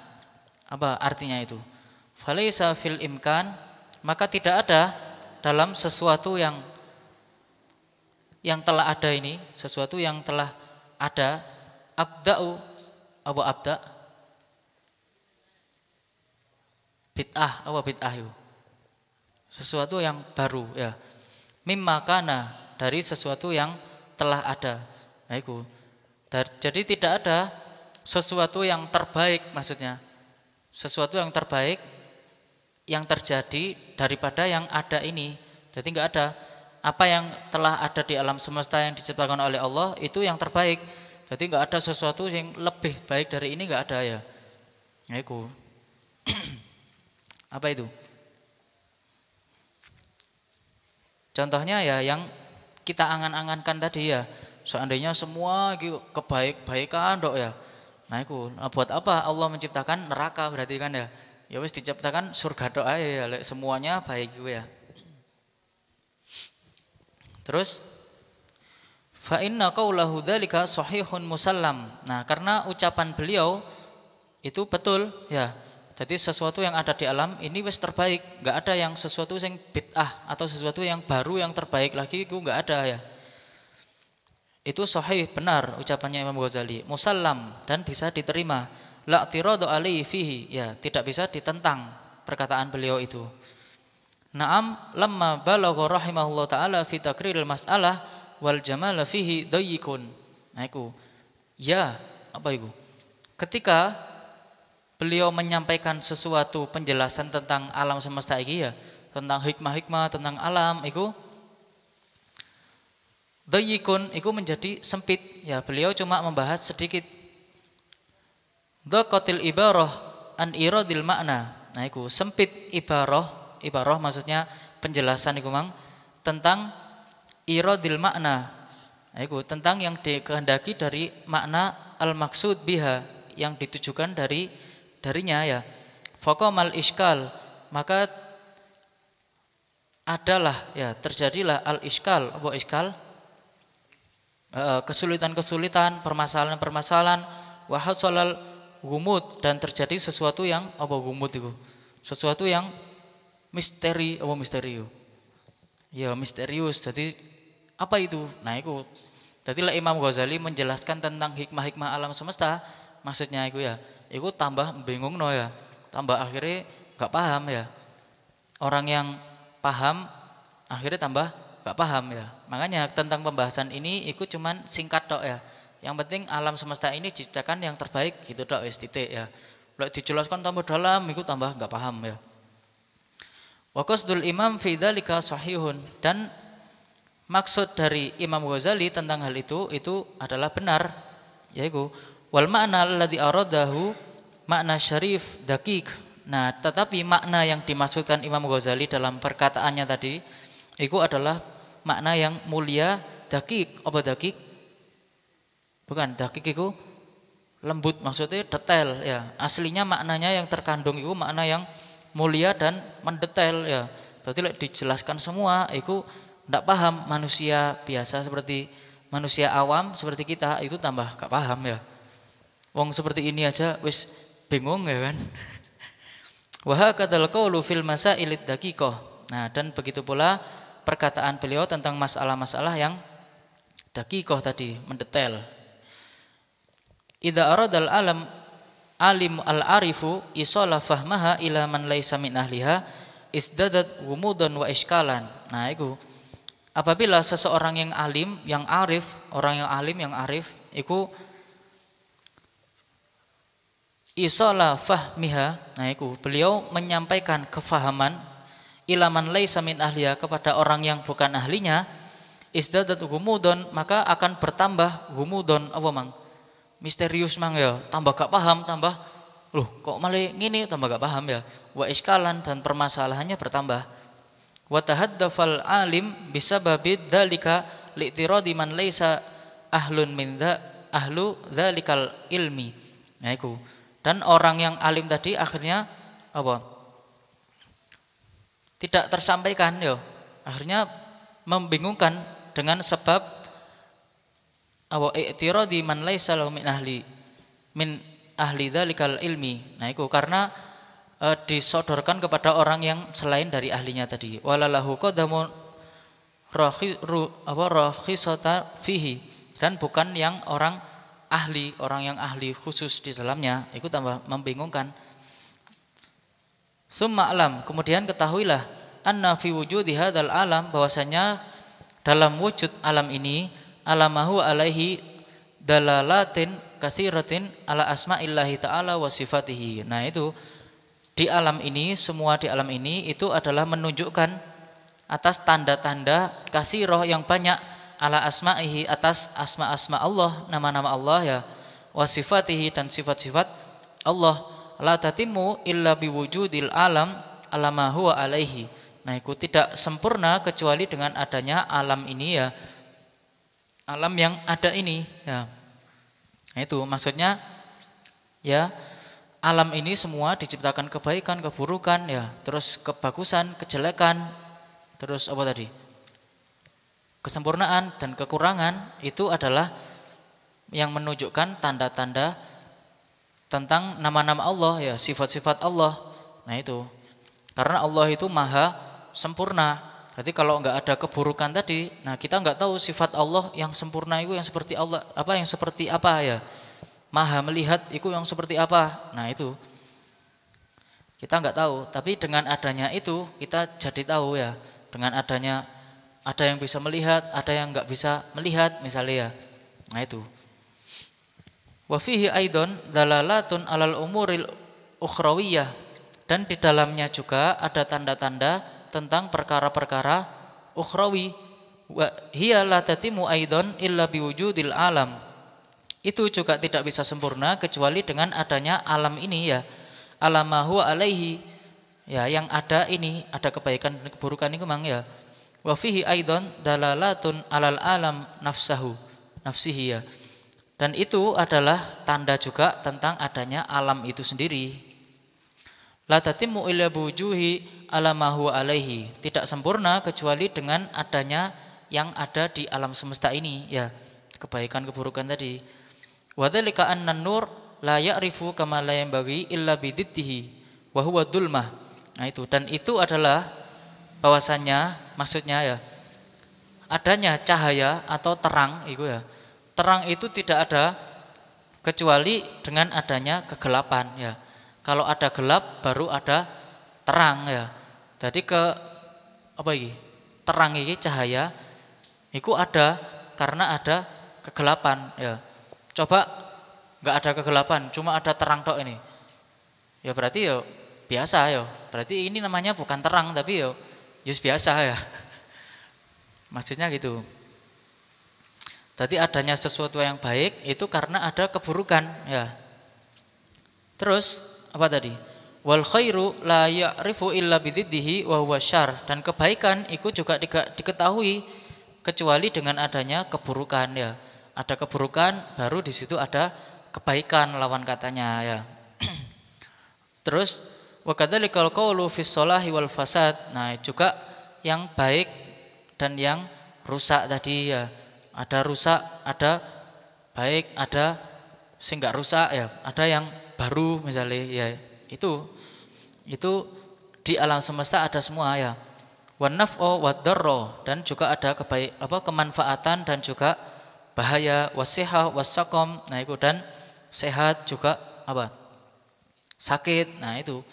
Apa artinya itu? Falaisa fil imkan, maka tidak ada dalam sesuatu yang telah ada ini, sesuatu yang telah ada, abda'u abda bid'ah, bid'ah itu sesuatu yang baru ya, mimma kana, dari sesuatu yang telah ada. Nah, itu jadi tidak ada sesuatu yang terbaik, maksudnya sesuatu yang terbaik yang terjadi daripada yang ada ini. Jadi enggak ada, apa yang telah ada di alam semesta yang diciptakan oleh Allah itu yang terbaik. Jadi enggak ada sesuatu yang lebih baik dari ini, enggak ada ya. Ya itu. Apa itu? Contohnya ya yang kita angan-angankan tadi ya, seandainya semua kebaik-baikan dok ya. Nah, itu buat apa Allah menciptakan neraka berarti kan ya? Ya wis diciptakan surga doa ya, semuanya baik gitu ya. Terus fa inna qaulahu dzalika shahihun musallam. Nah, karena ucapan beliau itu betul ya. Jadi sesuatu yang ada di alam ini wis terbaik, enggak ada yang sesuatu yang bid'ah atau sesuatu yang baru yang terbaik lagi, itu enggak ada ya. Itu sahih, benar ucapannya Imam Ghazali, musallam, dan bisa diterima. La tiradu alaihi fihi, ya tidak bisa ditentang perkataan beliau itu. Naam lamma balagha rahimahullah taala fi takriril mas'alah wal jamal fihi dayyikun. Nah, itu ya, apa itu? Ketika beliau menyampaikan sesuatu penjelasan tentang alam semesta ini ya, tentang hikmah-hikmah tentang alam itu, dayyikun itu menjadi sempit ya, beliau cuma membahas sedikit. Dhaqatil ibarah an iradil makna. Nah, itu sempit ibarah maksudnya penjelasan itu mang tentang iradil makna. Nah, itu tentang yang dikehendaki dari makna al-maksud biha, yang ditujukan darinya ya. Faqamal iskal, maka adalah ya terjadilah al-iskal, kesulitan-kesulitan, permasalahan-permasalahan, wa hasalal gumud, dan terjadi sesuatu yang gumud itu, sesuatu yang misteri ya, misterius. Jadi apa itu? Nah, itu jadi Imam Ghazali menjelaskan tentang hikmah-hikmah alam semesta, maksudnya itu ya, itu tambah bingung no ya, tambah akhirnya gak paham ya. Orang yang paham akhirnya tambah gak paham ya. Makanya tentang pembahasan ini itu cuman singkat dok ya. Yang penting alam semesta ini diciptakan yang terbaik gitu dok, wis titik ya. Kalau dijelaskan tambah dalam itu tambah nggak paham ya. Wa qasdul imam fi dzalika sahihun, dan maksud dari Imam Ghazali tentang hal itu adalah benar, yaitu wal makna alladzi aradahu makna syarif daqiq. Nah, tetapi makna yang dimaksudkan Imam Ghazali dalam perkataannya tadi itu adalah makna yang mulia, daqiq. Apa daqiq? Bukan, daqiq itu lembut, maksudnya detail ya. Aslinya maknanya yang terkandung itu makna yang mulia dan mendetail ya. Jadi dijelaskan semua itu tidak paham manusia biasa seperti manusia awam seperti kita itu tambah gak paham ya. Wong seperti ini aja wis bingung ya kan. Wa hakadzal qaulu fil masailid daqiqah. Nah, dan begitu pula perkataan beliau tentang masalah-masalah yang daqiqah tadi, mendetail. Idza aradal alim al-arifu isala fahmaha ila man laisa min ahliha isdadat gumudan wa iskalan. Nah, itu apabila seseorang yang alim, yang arif, orang yang alim, yang arif, itu isala fahmiha, nah itu beliau menyampaikan kefahaman ilaman laisa min ahliya kepada orang yang bukan ahlinya, isdadat gumudon, maka akan bertambah gumudon, apa mang? Misterius mang ya, tambah gak paham, tambah loh kok malah ngini, tambah gak paham ya. Wa iskalan, dan permasalahannya bertambah. Wa tahaddafal alim bisababid dzalika li'tiradi man laisa ahlun min ahlu dzalikal ilmi. Nah itu. Dan orang yang alim tadi akhirnya apa? Tidak tersampaikan ya. Akhirnya membingungkan dengan sebab apa i'tiradi man laisa lahu min ahli dzalikal ilmi. Nah itu karena disodorkan kepada orang yang selain dari ahlinya tadi. Walalahu qadamun rakhisata fihi, dan bukan yang orang yang ahli khusus di dalamnya, itu tambah membingungkan. Summa alam, kemudian ketahuilah anna fi wujudi hadzal alam, bahwasanya dalam wujud alam ini alamahu alaihi dalalatin kasiratin ala asma'illahi ta'ala wa sifatihi. Nah itu di alam ini, semua di alam ini itu adalah menunjukkan atas tanda-tanda kasiroh yang banyak ala asma'ihi, atas asma-asma Allah, nama-nama Allah ya, wa sifatihi, dan sifat-sifat Allah. La tatimmu illa biwujudil alam alama huwa alaihi. Nah itu tidak sempurna kecuali dengan adanya alam ini ya, alam yang ada ini ya. Nah itu maksudnya ya, alam ini semua diciptakan kebaikan, keburukan ya, terus kebagusan, kejelekan, terus apa tadi? Kesempurnaan dan kekurangan, itu adalah yang menunjukkan tanda-tanda tentang nama-nama Allah ya, sifat-sifat Allah. Nah itu. Karena Allah itu maha sempurna. Jadi kalau enggak ada keburukan tadi, nah kita enggak tahu sifat Allah yang sempurna itu yang seperti Allah, apa yang seperti apa ya. Maha melihat itu yang seperti apa. Nah itu kita enggak tahu. Tapi dengan adanya itu kita jadi tahu ya. Dengan adanya ada yang bisa melihat, ada yang enggak bisa melihat misalnya ya. Nah itu. Wa fihi aidan dalalatun alal umuril ukhrawiyah, dan di dalamnya juga ada tanda-tanda tentang perkara-perkara ukhrawi. Wa hiya la tatimu aidan illa biwujudil alam. Itu juga tidak bisa sempurna kecuali dengan adanya alam ini ya. Alamahu alaihi ya, yang ada ini, ada kebaikan dan keburukan itu memang ya. Wa fihi aidan dalalatun alal alam nafsihi ya. Dan itu adalah tanda juga tentang adanya alam itu sendiri. La tatimmu illa biwujuhi alamahu alaihi. Tidak sempurna kecuali dengan adanya yang ada di alam semesta ini ya, kebaikan keburukan tadi. Wa dzalika anna nur la ya'rifu kama la yanbaghi illa bi dziddihi wa huwa dzulmah. Nah itu, dan itu adalah bahwasannya, maksudnya ya, adanya cahaya atau terang itu ya. Terang itu tidak ada kecuali dengan adanya kegelapan ya. Kalau ada gelap baru ada terang ya. Jadi apa ini? Terang ini cahaya itu ada karena ada kegelapan ya. Coba nggak ada kegelapan, cuma ada terang tok ini. Ya berarti ya biasa ya. Berarti ini namanya bukan terang tapi ya biasa ya. Maksudnya gitu. Tadi adanya sesuatu yang baik itu karena ada keburukan ya. Terus apa tadi? Wal khairu la ya'rifu illa bidziddihi wa huwa syarr, dan kebaikan itu juga diketahui kecuali dengan adanya keburukan ya. Ada keburukan baru di situ ada kebaikan lawan katanya ya. Terus wa kadzalikal qawlu fis sholahi wal fasad. Nah, juga yang baik dan yang rusak tadi ya. Ada rusak, ada baik, ada sing enggak rusak ya. Ada yang baru misalnya ya. Itu di alam semesta ada semua ya. Wan naf'u wad darra, dan juga ada kemanfaatan dan juga bahaya, wasihah wasaqam. Nah, itu dan sehat juga sakit. Nah, itu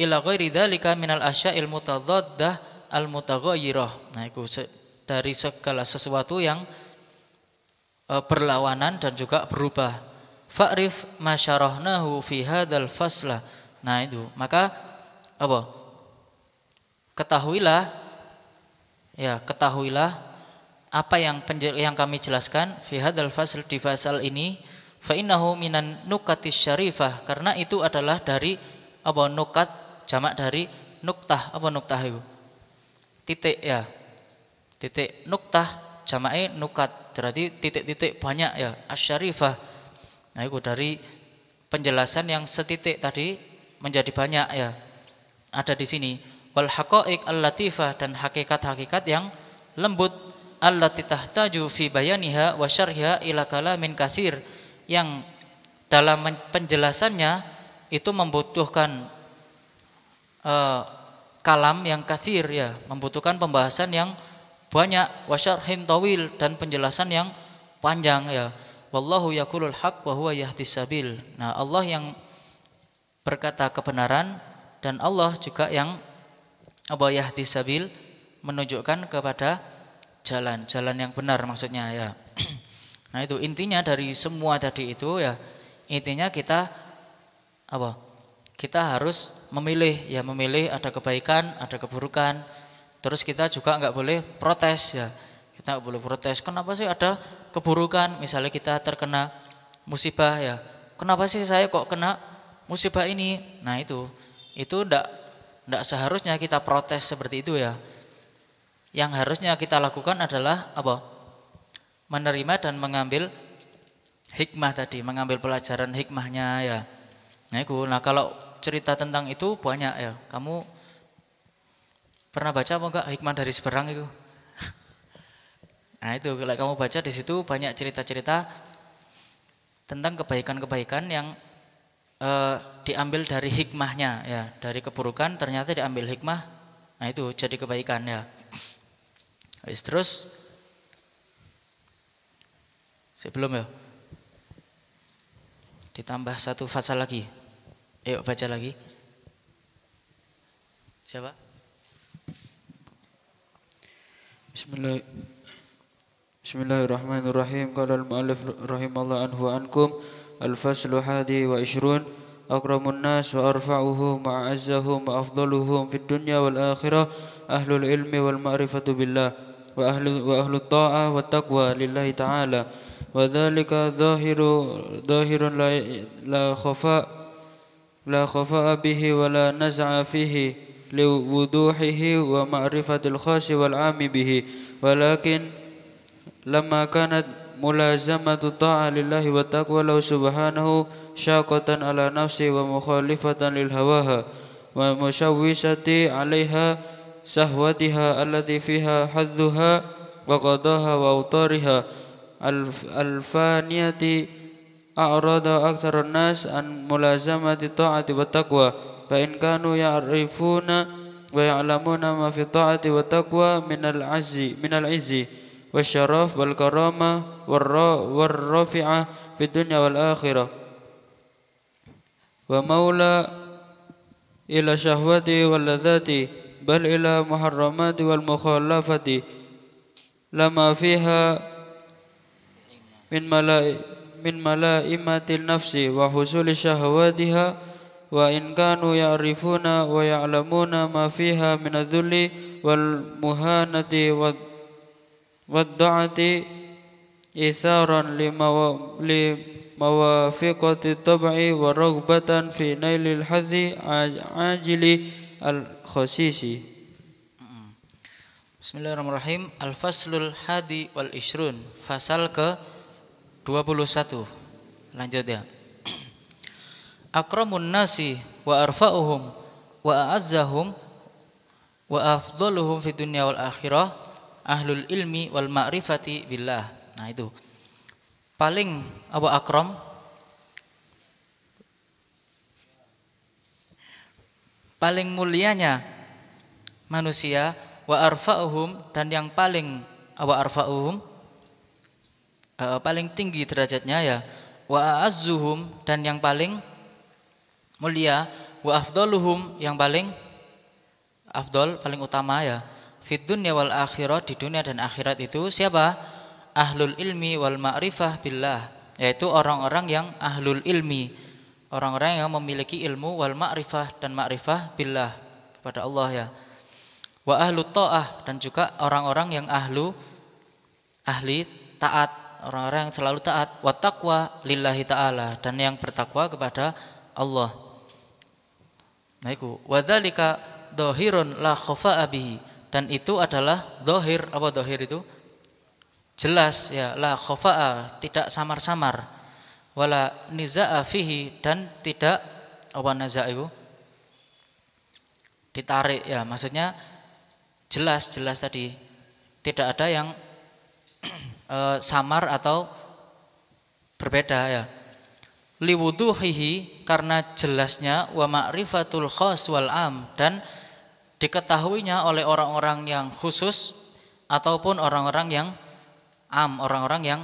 ila ghairi dzalika minal asya'il mutadaddah al mutaghayyirah. Nah, itu dari segala sesuatu yang berlawanan dan juga berubah. Fa'rif ma syarahnahu fi hadzal fasla. Nah, itu maka ketahuilah apa yang kami jelaskan fi hadzal fasl, di fasal ini, fa innahu minan nukatis syarifah, karena itu adalah dari nukat, jamak dari nuktah. Nuktah itu titik ya, titik. Nuktah jamaknya nukat, berarti titik-titik banyak ya, asyarifah. Nah, itu dari penjelasan yang setitik tadi menjadi banyak ya. Ada di sini wal haqaiq al-latifah, dan hakikat-hakikat yang lembut, allati tahtaju fi bayaniha wa syarhiha ila kalamin katsir, yang dalam penjelasannya itu membutuhkan kalam yang katsir ya, membutuhkan pembahasan yang banyak, wa syarhin tawil, dan penjelasan yang panjang ya. Wallahu yaqulul haq wa huwa yahdis sabil. Nah, Allah yang berkata kebenaran dan Allah juga yang yahdis sabil, menunjukkan kepada jalan yang benar maksudnya ya. Nah, itu intinya dari semua tadi itu ya. Intinya kita kita harus memilih ya, memilih ada kebaikan, ada keburukan. Terus kita juga enggak boleh protes ya. Kita enggak boleh protes, kenapa sih ada keburukan? Misalnya kita terkena musibah ya, kenapa sih saya kok kena musibah ini? Nah, itu enggak seharusnya kita protes seperti itu ya. Yang harusnya kita lakukan adalah menerima dan mengambil hikmah tadi, mengambil pelajaran hikmahnya ya. Nah, kalau cerita tentang itu banyak ya. Kamu pernah baca apa enggak hikmah dari seberang itu? Nah, itu kalau kamu baca di situ banyak cerita-cerita tentang kebaikan-kebaikan yang diambil dari hikmahnya ya. Dari keburukan ternyata diambil hikmah. Nah, itu jadi kebaikan ya. Terus sebelum ya ditambah satu fasal lagi. Ayo baca lagi. Siapa? Bismillahirrahmanirrahim. Qala al-mu'allif rahimallahu anhu wa ankum, al-faslu hadi wa ishrun, akramun nas wa arfa'uhum wa a'azzahum wa afdaluhum fid dunya wal akhirah ahlul ilmi wal ma'rifatu billah wa ahlut ta'ah wa taqwa lillahi ta'ala, wa dhalika dhahirun la khafa'a bihi wa la naz'a fihi liwuduhihi wa ma'rifatil khasi wal 'ami bihi, walakin لما كانت ملازمة الطاعة لله والتقوى له سبحانه شاقة على نفسه ومخالفة للهواها ومشوشة عليها شهوتها التي فيها حظها وقضاها وأوطارها الفانية، أعرض أكثر الناس عن ملازمة الطاعة والتقوى، فإن كانوا يعرفون ويعلمون ما في الطاعة والتقوى من العز والشرف والكرامة والرفعة في الدنيا والآخرة، ومولى إلى الشهوات واللذات، بل إلى محرمات والمخالفة لما فيها من ملائمة النفس وحصول شهواتها وإن كانوا يعرفون ويعلمون ما فيها من الذل والمهانة والضعة إثارا لموافقة الطبع ورغبة في نيل الحظ عاجل الخسيس. Bismillahirrahmanirrahim. Al-faslul hadi wal ishrun. Fasal ke 21. Lanjut ya. Akramun nasi wa arfa'uhum wa a'azzahum wa afdaluhum fid dunya wal akhirah ahlul ilmi wal ma'rifati billah. Nah itu. Paling akram, paling mulianya manusia, wa arfa'uhum, dan yang paling paling tinggi derajatnya ya, wa a'azzuhum, dan yang paling mulia, wa afdaluhum, yang paling afdal, paling utama ya, fid dunya wal akhirah, di dunia dan akhirat itu siapa? Ahlul ilmi wal ma'rifah billah, yaitu orang-orang yang ahlul ilmi, orang-orang yang memiliki ilmu, wal ma'rifah, dan ma'rifah billah, kepada Allah ya. Wa ahlu ta'ah, dan juga orang-orang yang ahli taat, orang-orang yang selalu taat. Wa taqwa lillahi ta'ala, dan yang bertakwa kepada Allah. Nah itu wa dzalika dhahirun la khafa'a bihi, dan itu adalah dhahir. Apa dhahir itu? Jelas ya, la khafa'a, tidak samar-samar, wala niza'a fihi, dan tidak naza' itu ditarik ya, maksudnya jelas tadi, tidak ada yang samar atau berbeda ya. Liwuduhihi, karena jelasnya, wa ma'rifatul khas wal am, dan diketahuinya oleh orang-orang yang khusus ataupun orang-orang yang am, orang-orang yang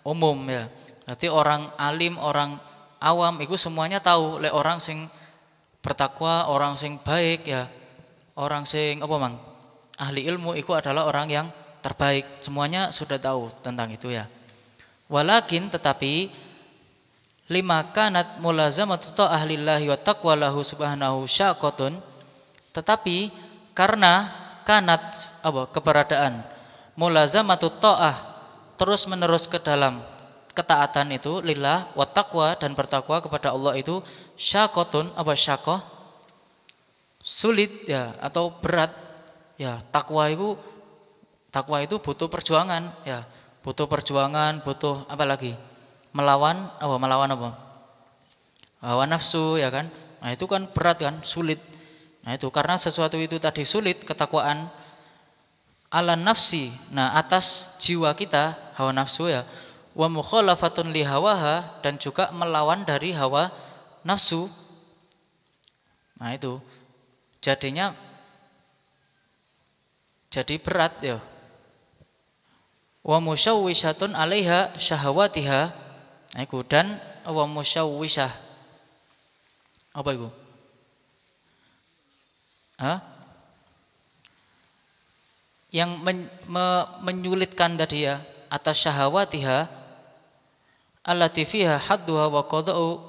umum ya. Berarti orang alim, orang awam itu semuanya tahu, le orang sing bertakwa, orang sing baik ya, orang sing ahli ilmu itu adalah orang yang terbaik. Semuanya sudah tahu tentang itu ya. Walakin, tetapi, lima kanat mulazamatu ta'ahlillahi wa taqwa lahu subhanahu syaqatun, tetapi karena kanat keberadaan mulazamatu ta'ah, terus menerus ke dalam ketaatan itu, lillah wa taqwa, dan bertakwa kepada Allah itu, syaqatun, syaqah, sulit ya, atau berat ya. Takwa itu butuh perjuangan ya, butuh perjuangan, butuh melawan hawa nafsu ya kan. Nah itu kan berat kan, sulit. Nah itu karena sesuatu itu tadi sulit, ketakwaan ala nafsi, nah atas jiwa kita, hawa nafsu ya, wa mukhalafatun li hawaha, dan juga melawan dari hawa nafsu. Nah itu jadinya jadi berat ya. Wa musyawwishatun 'alaiha syahawatiha. Nah iku, dan wa musyawwishah. Apa itu? Yang menyulitkan tadi ya, atas syahawatiha allati fiha hadduha wa qada'u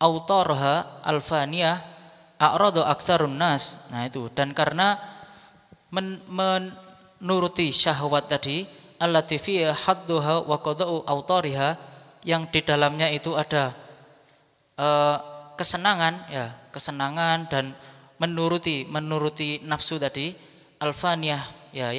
autarha alfaniyah a'radu aksarun nas. Nah itu, dan karena menuruti syahwat tadi, allati fiha hadduha wa qada'u autariha, yang di dalamnya itu ada kesenangan ya, kesenangan dan menuruti nafsu tadi, alfaniyah ya,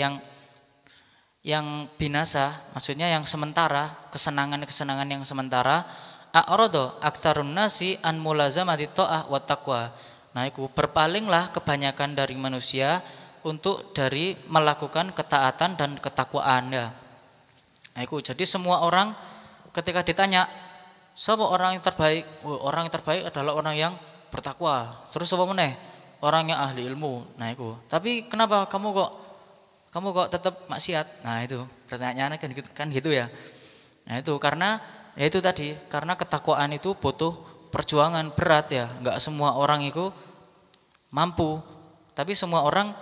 yang binasa, maksudnya yang sementara, kesenangan yang sementara. A'radu aksarun nasi an mulazamati ta'ah wa taqwa. Nah itu, berpalinglah kebanyakan dari manusia untuk dari melakukan ketaatan dan ketakwaan ya. Nah itu, jadi semua orang ketika ditanya siapa orang yang terbaik, orang yang terbaik adalah orang yang bertakwa. Terus apa meneh? Orang yang ahli ilmu. Nah itu, tapi kenapa kamu kok tetap maksiat? Nah itu pertanyaannya kan gitu ya. Nah itu karena ya itu tadi, karena ketakwaan itu butuh perjuangan berat ya. Enggak semua orang itu mampu, tapi semua orang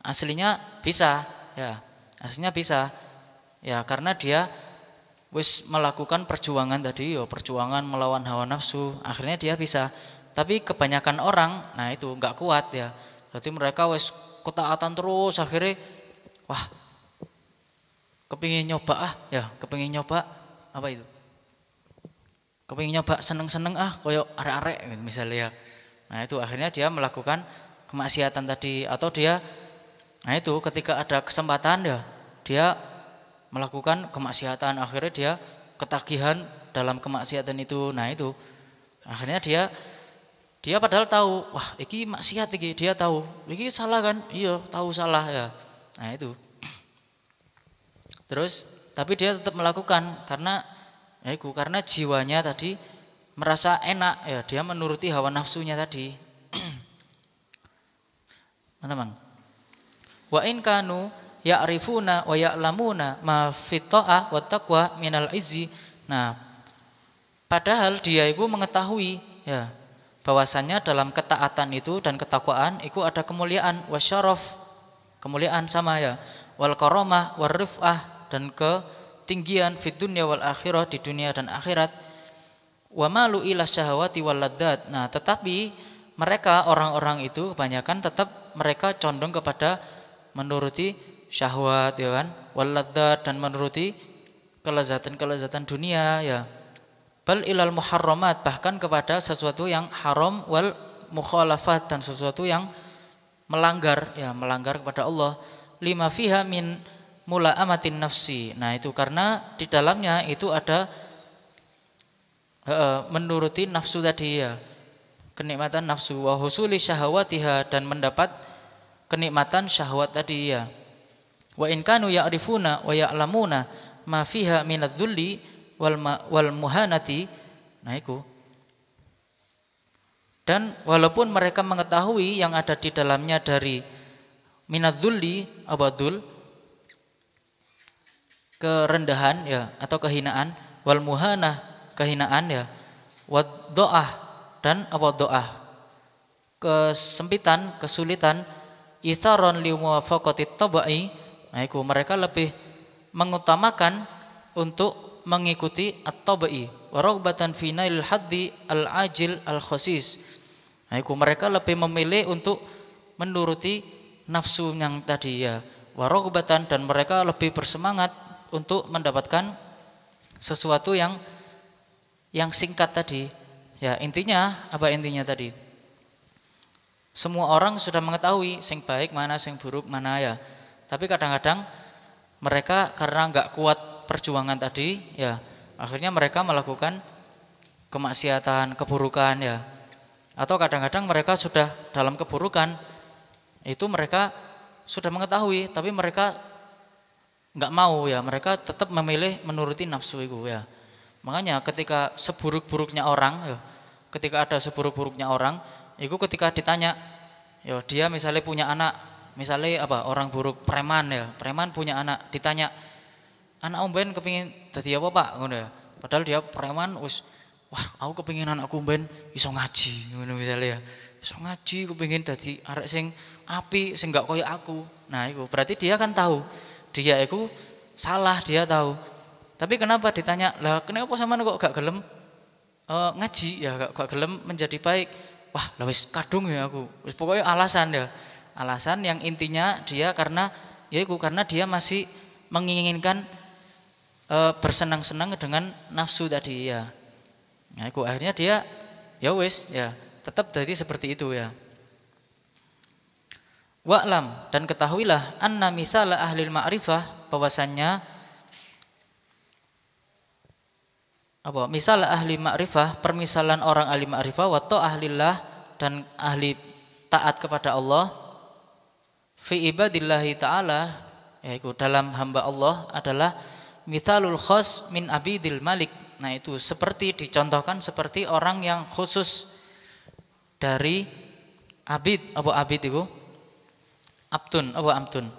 aslinya bisa ya, aslinya bisa ya, karena dia wis melakukan perjuangan tadi ya, perjuangan melawan hawa nafsu, akhirnya dia bisa. Tapi kebanyakan orang, nah itu enggak kuat ya. Jadi mereka wis ketaatan terus, akhirnya wah kepingin nyoba kepingin nyoba apa itu? Kepingin nyoba seneng-seneng koyo arek-arek gitu, misalnya ya. Nah itu akhirnya dia melakukan kemaksiatan tadi, atau dia nah itu ketika ada kesempatan ya dia melakukan kemaksiatan, akhirnya dia ketagihan dalam kemaksiatan itu. Nah itu akhirnya dia padahal tahu, wah iki maksiat iki, dia tahu iki salah kan, iya tahu salah ya. Nah itu terus tapi dia tetap melakukan karena karena jiwanya tadi merasa enak ya, dia menuruti hawa nafsunya tadi. Mana Bang? Wa in kanu ya'rifuna wa ya'lamuna ma fit ta'ah wa taqwa minal izzi. Nah, padahal dia itu mengetahui ya bahwasannya dalam ketaatan itu dan ketakwaan itu ada kemuliaan, wasyaraf, kemuliaan sama ya, wal karamah war rif'ah, dan ketinggian fid dunya wal akhirah, di dunia dan akhirat. Wa malu ila syahawati wal ladzat. Nah, tetapi mereka orang-orang itu kebanyakan tetap mereka condong kepada menuruti syahwat ya kan, wal ladzat, dan menuruti kelezatan-kelezatan dunia ya. Bal ilal muharramat, bahkan kepada sesuatu yang haram, wal mukhalafat, dan sesuatu yang melanggar kepada Allah. Lima fiha min mula'amatin nafsi. Nah itu karena di dalamnya itu ada menuruti nafsu tadi ya, kenikmatan nafsu, wa husuli syahawatiha, dan mendapat kenikmatan syahwat tadi ya. Wa in kanu ya'rifuna wa ya'lamuna ma fiha minadz zulli wal muhanati. Nah itu, dan walaupun mereka mengetahui yang ada di dalamnya dari minadzulli, abadzul, kerendahan ya atau kehinaan, wal muhanah, kehinaan ya, wad do'ah, dan do'ah, kesempitan, kesulitan, isaron li muwafaqati tabai. Nah itu mereka lebih mengutamakan untuk mengikuti at-tabai, wa raghbatan fi nail haddi al-ajil al-khasis. Nah itu mereka lebih memilih untuk menuruti nafsu yang tadi ya, wa raghbatan, dan mereka lebih bersemangat untuk mendapatkan sesuatu yang singkat tadi ya. Intinya apa intinya tadi? Semua orang sudah mengetahui sing baik mana, sing buruk mana ya. Tapi kadang-kadang mereka karena enggak kuat perjuangan tadi ya, akhirnya mereka melakukan kemaksiatan, keburukan ya. Atau kadang-kadang mereka sudah dalam keburukan itu, mereka sudah mengetahui tapi mereka enggak mau ya, mereka tetap memilih menuruti nafsu itu ya. Makanya ketika seburuk-buruknya orang ya, ketika ada seburuk-buruknya orang itu, ketika ditanya ya, dia misalnya punya anak, misalnya orang buruk, preman ya, preman punya anak, ditanya anak omben kepingin jadi apa Pak, ngono ya. Padahal dia preman wah aku kepingin anakku omben iso ngaji, ngono misalnya ya. Iso ngaji, kepingin jadi arek sing apik, sing enggak koyo aku. Nah, itu berarti dia kan tahu dia itu salah, dia tahu. Tapi kenapa ditanya, lah kenapa sampean kok gak gelem ngaji ya, gak gelem menjadi baik? Wah, lah wis kadung ya aku. Wis pokoknya alasan ya. Alasan yang intinya dia karena dia masih menginginkan bersenang-senang dengan nafsu tadi ya. Nah, itu akhirnya dia ya wis ya tetap jadi seperti itu ya. Wa'lam, dan ketahuilah anna misala ahlil ma'rifah, bahwasannya misal ahli ma'rifah, permisalan orang ahli ma'rifah, wa ta'ahlillah, dan ahli taat kepada Allah, fi ibadillahi ta'ala, yaitu dalam hamba Allah, adalah misalul khas min abidil malik. Nah itu seperti dicontohkan seperti orang yang khusus dari abid. Apa abid itu? Abdun, abdun,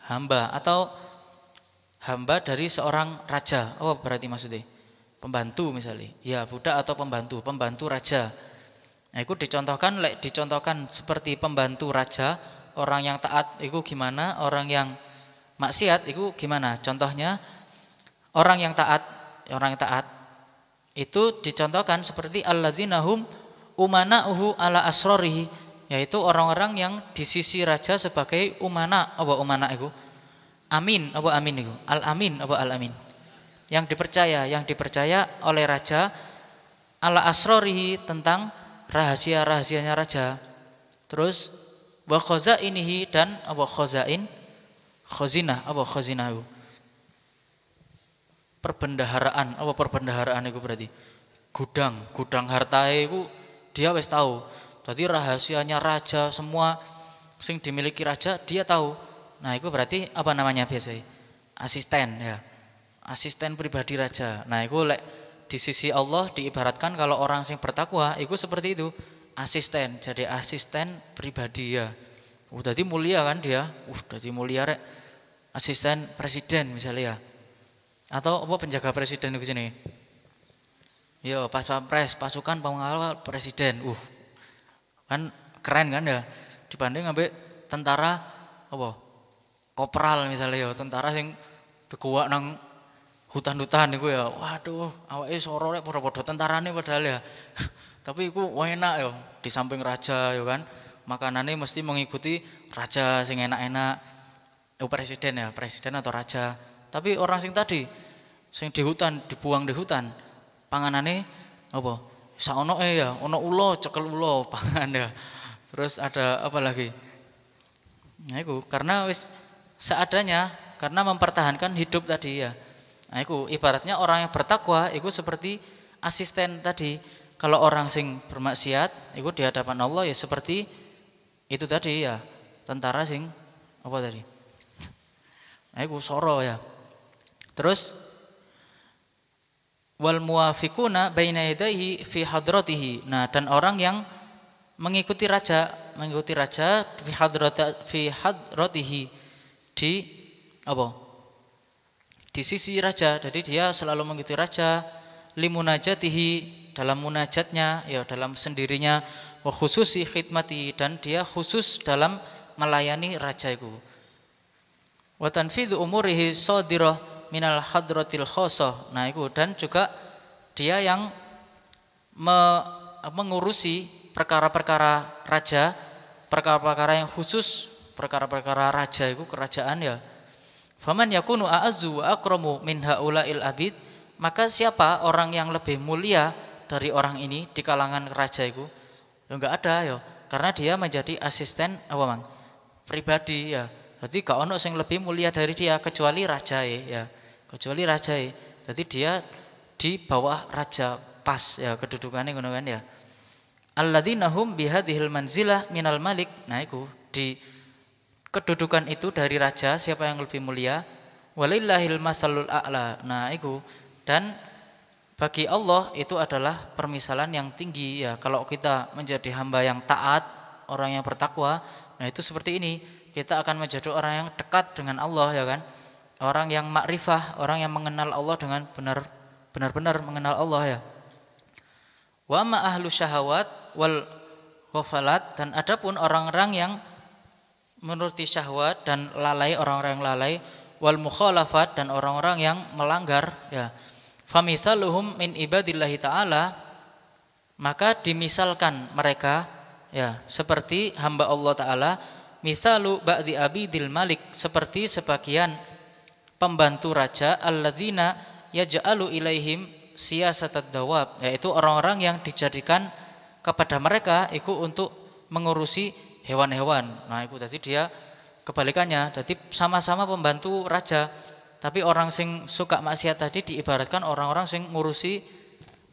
hamba, atau hamba dari seorang raja. Apa berarti maksudnya? Pembantu misalnya, ya budak atau pembantu raja. Nah itu dicontohkan seperti pembantu raja. Orang yang taat itu gimana, orang yang maksiat itu gimana? Contohnya orang yang taat itu dicontohkan seperti alladzina hum umana'uhu ala asrorihi, yaitu orang-orang yang di sisi raja sebagai umana. Apa umana itu? Amin, apa amin itu? Al-amin, apa al-amin? Yang dipercaya oleh raja ala asrorihi, tentang rahasia-rahasianya raja. Terus wa khazainihi, dan apa khazain? Khazinah, apa khazinah itu? Perbendaharaan, apa perbendaharaan itu berarti? Gudang harta itu dia wis tahu. Berarti rahasianya raja, semua sing dimiliki raja dia tahu. Nah, itu berarti apa namanya biasanya? Asisten ya. Asisten pribadi raja. Nah, itu lek di sisi Allah diibaratkan kalau orang sing bertakwa itu seperti itu, asisten. Jadi asisten pribadi ya. Jadi mulia kan dia. Jadi mulia rek. Asisten presiden misalnya ya. Atau apa penjaga presiden di sini? Yo, pas pampres, pasukan pengawal presiden. Kan keren kan ya. Dibanding ambek tentara apa? Kopral misalnya ya, tentara sing beguak nang hutan-hutan iku ya. Waduh, awake soro rek padha-padha tentarane padahal ya. Tapi iku enak ya, di samping raja ya kan. Makanannya mesti mengikuti raja sing enak-enak. Presiden ya, presiden atau raja. Tapi orang sing tadi sing di hutan, dibuang di hutan, panganane apa? Saono ya, ono ulo, cekel ulo pangan ya. Terus ada apa lagi? Nah, itu karena wis seadanya, karena mempertahankan hidup tadi ya. Nah, itu ibaratnya orang yang bertakwa itu seperti asisten tadi. Kalau orang sing bermaksiat itu di hadapan Allah ya seperti itu tadi ya, tentara sing apa tadi? Aku soro ya. Terus wal muwafiquna baina yadayhi fi hadratihi. Nah, dan orang yang mengikuti raja fi hadratihi, di apa? Di sisi raja. Jadi dia selalu mengikuti raja, limunajatihi, dalam munajatnya ya, dalam sendirinya, wa khususi khidmati, dan dia khusus dalam melayani raja itu. Wa tanfidhu umurihi sadirah minal hadratil khosoh. Nah, itu dan juga dia yang mengurusi perkara-perkara raja, perkara-perkara yang khusus, perkara-perkara raja itu kerajaan ya. Faman yakunu a'azzu wa akramu min haula'il abid, maka siapa orang yang lebih mulia dari orang ini di kalangan raja itu? Ya enggak ada ya, karena dia menjadi asisten apa mang? Pribadi ya. Jadi gak ono sing lebih mulia dari dia kecuali rajae ya. Kecuali rajae. Jadi dia di bawah raja pas ya kedudukannya ngono kan ya. Alladzina hum bihadhil manzilah minal malik. Nah, itu di kedudukan itu dari raja, siapa yang lebih mulia? Walillahil masalul a'la. Nah, itu dan bagi Allah itu adalah permisalan yang tinggi ya. Kalau kita menjadi hamba yang taat, orang yang bertakwa, nah itu seperti ini. Kita akan menjadi orang yang dekat dengan Allah ya kan. Orang yang makrifah, orang yang mengenal Allah dengan benar-benar mengenal Allah ya. Wa ma ahlu syahawat wal ghafalat, dan adapun orang-orang yang menuruti syahwat dan lalai, orang-orang yang lalai, wal mukhalafat, dan orang-orang yang melanggar ya. Famisaluhum min ibadillahi ta'ala, maka dimisalkan mereka ya seperti hamba Allah Ta'ala. Misalu ba'di abidil malik, seperti sebagian pembantu raja, alladzina yaj'alu ilaihim siyasatad dawab, yaitu orang-orang yang dijadikan kepada mereka itu untuk mengurusi hewan-hewan. Nah, itu tadi dia kebalikannya. Jadi sama-sama pembantu raja, tapi orang sing suka maksiat tadi diibaratkan orang-orang sing ngurusi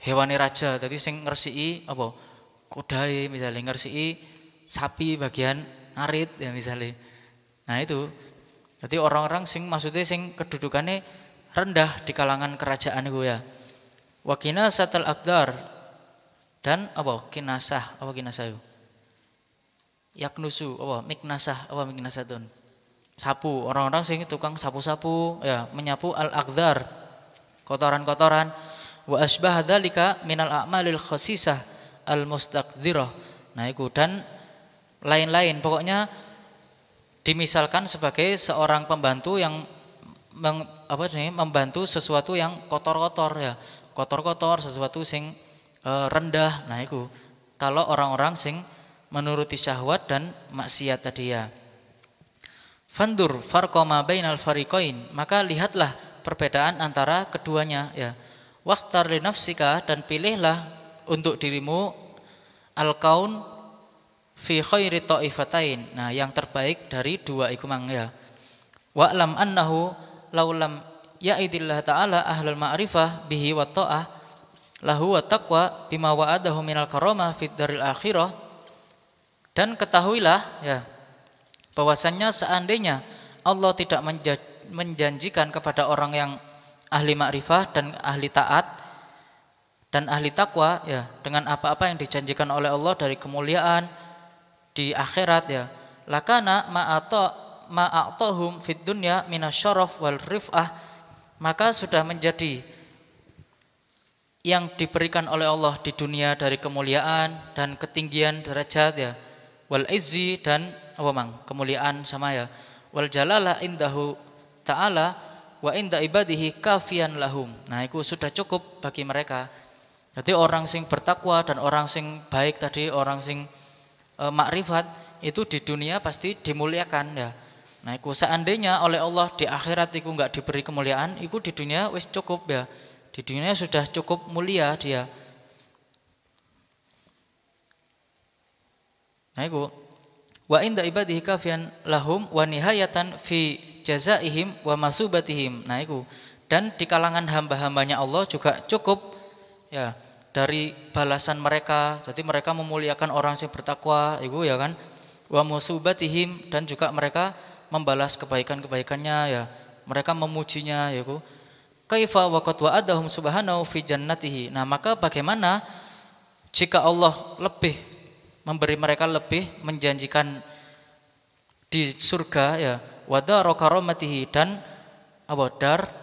hewani raja. Jadi sing ngersiki apa? Kudae misalnya, ngersiki sapi bagian ngarit ya misalnya. Nah, itu. Jadi orang-orang sing maksudnya sing kedudukannya rendah di kalangan kerajaan itu ya. Wa kinasatul abdar, dan apa? Kinasah, apa kinasah itu? Yaknusu, apa? Miknasah, apa miknasatun? Sapu, orang-orang sing tukang sapu-sapu ya, menyapu al-aqdar, kotoran-kotoran. Wa asbah dzalika minal a'malil khasisah al-mustaqdzirah. Nah, itu dan lain-lain, pokoknya dimisalkan sebagai seorang pembantu yang membantu sesuatu yang kotor-kotor ya, kotor-kotor, sesuatu sing rendah. Nah, itu kalau orang-orang sing menuruti syahwat dan maksiat tadi ya. Fandur farqa ma bainal fariqain, maka lihatlah perbedaan antara keduanya ya. Waqtar li nafsika, dan pilihlah untuk dirimu al-kaun fi khairi ta'ifatain. Nah, yang terbaik dari dua iku mang ya. Wa'lam annahu laulam ya'idillah ta'ala ahlul ma'rifah bihi wa ta'ah lahu wa taqwa bima wa'adahu minal karamah fid daril akhirah. Dan ketahuilah ya bahwasannya seandainya Allah tidak menjanjikan kepada orang yang ahli ma'rifah dan ahli taat dan ahli takwa ya dengan apa-apa yang dijanjikan oleh Allah dari kemuliaan di akhirat ya, lakana ma'atahum fid dunya minasyaraf wal rif'ah, maka sudah menjadi yang diberikan oleh Allah di dunia dari kemuliaan dan ketinggian derajat ya, wal izzi, dan kemuliaan sama ya, wal jalala indahu ta'ala wa inda ibadihi kafian lahum. Nah, itu sudah cukup bagi mereka. Jadi orang sing bertakwa dan orang sing baik tadi, orang sing makrifat itu di dunia pasti dimuliakan ya. Nah, itu seandainya oleh Allah di akhirat itu enggak diberi kemuliaan, itu di dunia wis cukup ya. Di dunia sudah cukup mulia dia. Nah, itu wa inda ibadihi kafian lahum wa nihayatan fi jazaihim wa masubatihim. Nah, itu dan di kalangan hamba-hambanya Allah juga cukup ya dari balasan mereka. Jadi mereka memuliakan orang yang bertakwa itu ya kan, wa musubatihim, dan juga mereka membalas kebaikan-kebaikannya ya, mereka memujinya ya ku. Kaifa waqad wa'adahum subhanahu fi jannatihi. Nah, maka bagaimana jika Allah lebih memberi mereka, lebih menjanjikan di surga ya, wa daru karamatihi, dan dar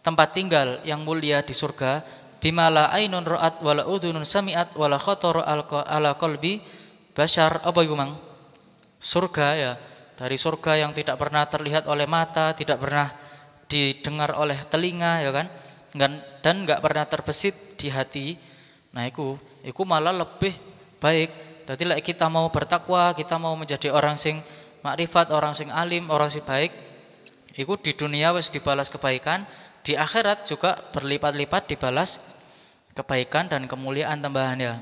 tempat tinggal yang mulia di surga, bima la ainun ra'at wala udhunun sami'at wala khatara ala qalbi bashar. Apa itu mang? Surga ya, dari surga yang tidak pernah terlihat oleh mata, tidak pernah didengar oleh telinga ya kan, dan enggak pernah terbesit di hati. Nah, itu malah lebih baik. Jadi like kita mau bertakwa, kita mau menjadi orang sing makrifat, orang sing alim, orang sing baik, itu di dunia wis dibalas kebaikan, di akhirat juga berlipat-lipat dibalas kebaikan dan kemuliaan tambahannya.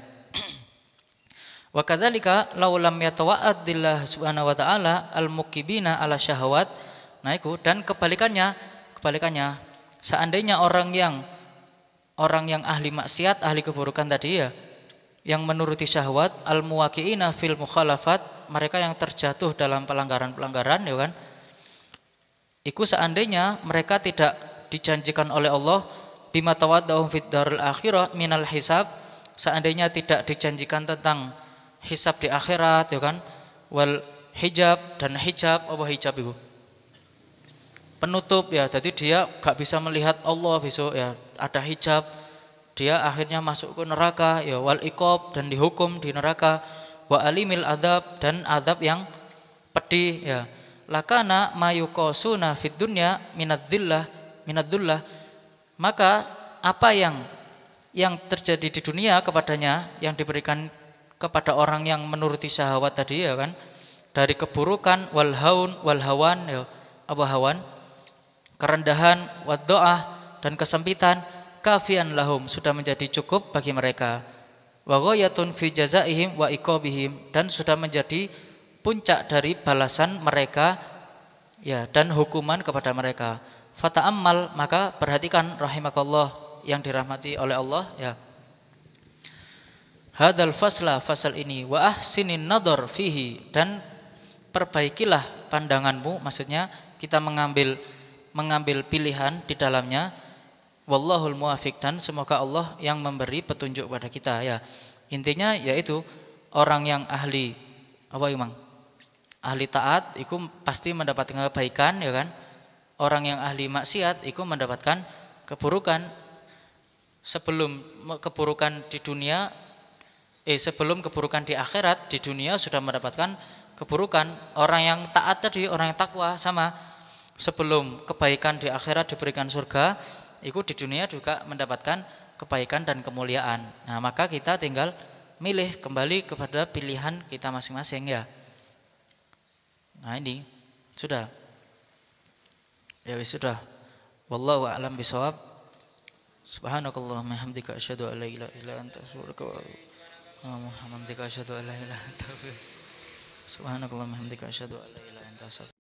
Wa kadzalika law lam yatawa'adillah subhanahu wa ta'ala al-muqibina ala syahwat. Nah, itu dan kebalikannya seandainya orang yang ahli maksiat, ahli keburukan tadi ya, yang menuruti syahwat, al-muwaqi'ina fil mukhalafat, mereka yang terjatuh dalam pelanggaran-pelanggaran ya kan. Iku seandainya mereka tidak dijanjikan oleh Allah bima tawaddahum fid daril akhirah minal hisab, seandainya tidak dijanjikan tentang hisab di akhirat ya kan, wal hijab, dan hijab, apa hijab itu? Penutup ya, jadi dia gak bisa melihat Allah besok ya, ada hijab, dia akhirnya masuk ke neraka ya, wal iqab, dan dihukum di neraka, wa alimil azab, dan azab yang pedih ya. Lakana mayuqasuna fid dunya minadzillah, maka apa yang terjadi di dunia kepadanya, yang diberikan kepada orang yang menuruti syahwat tadi ya kan, dari keburukan, wal hawan ya, apa hawan, kerendahan, waddo'ah, dan kesempitan, kafian lahum, sudah menjadi cukup bagi mereka, wa ghayatun fi jazaihim wa iqabihim, dan sudah menjadi puncak dari balasan mereka ya, dan hukuman kepada mereka. Fata'ammal, maka perhatikan rahimakallah yang dirahmati oleh Allah ya, hadzal fasla, fasal ini, wa ahsinin nadhar fihi, dan perbaikilah pandanganmu, maksudnya kita mengambil pilihan di dalamnya. Wallahul muwafiq, dan semoga Allah yang memberi petunjuk pada kita ya. Intinya yaitu orang yang ahli ahli taat itu pasti mendapatkan kebaikan ya kan. Orang yang ahli maksiat itu mendapatkan keburukan. Sebelum keburukan di dunia sebelum keburukan di akhirat, di dunia sudah mendapatkan keburukan. Orang yang taat tadi, orang yang takwa sama, sebelum kebaikan di akhirat diberikan surga, itu di dunia juga mendapatkan kebaikan dan kemuliaan. Nah, maka kita tinggal milih kembali kepada pilihan kita masing-masing ya. Nah ini sudah. Ya wis sudah. Wallahu a'lam bishawab. Subhanakallahumma hamdika asyhadu an la ilaha illa anta astaghfiruka wa atubu ilaik. Subhanakallahumma hamdika asyhadu an la ilaha illa anta astaghfiruka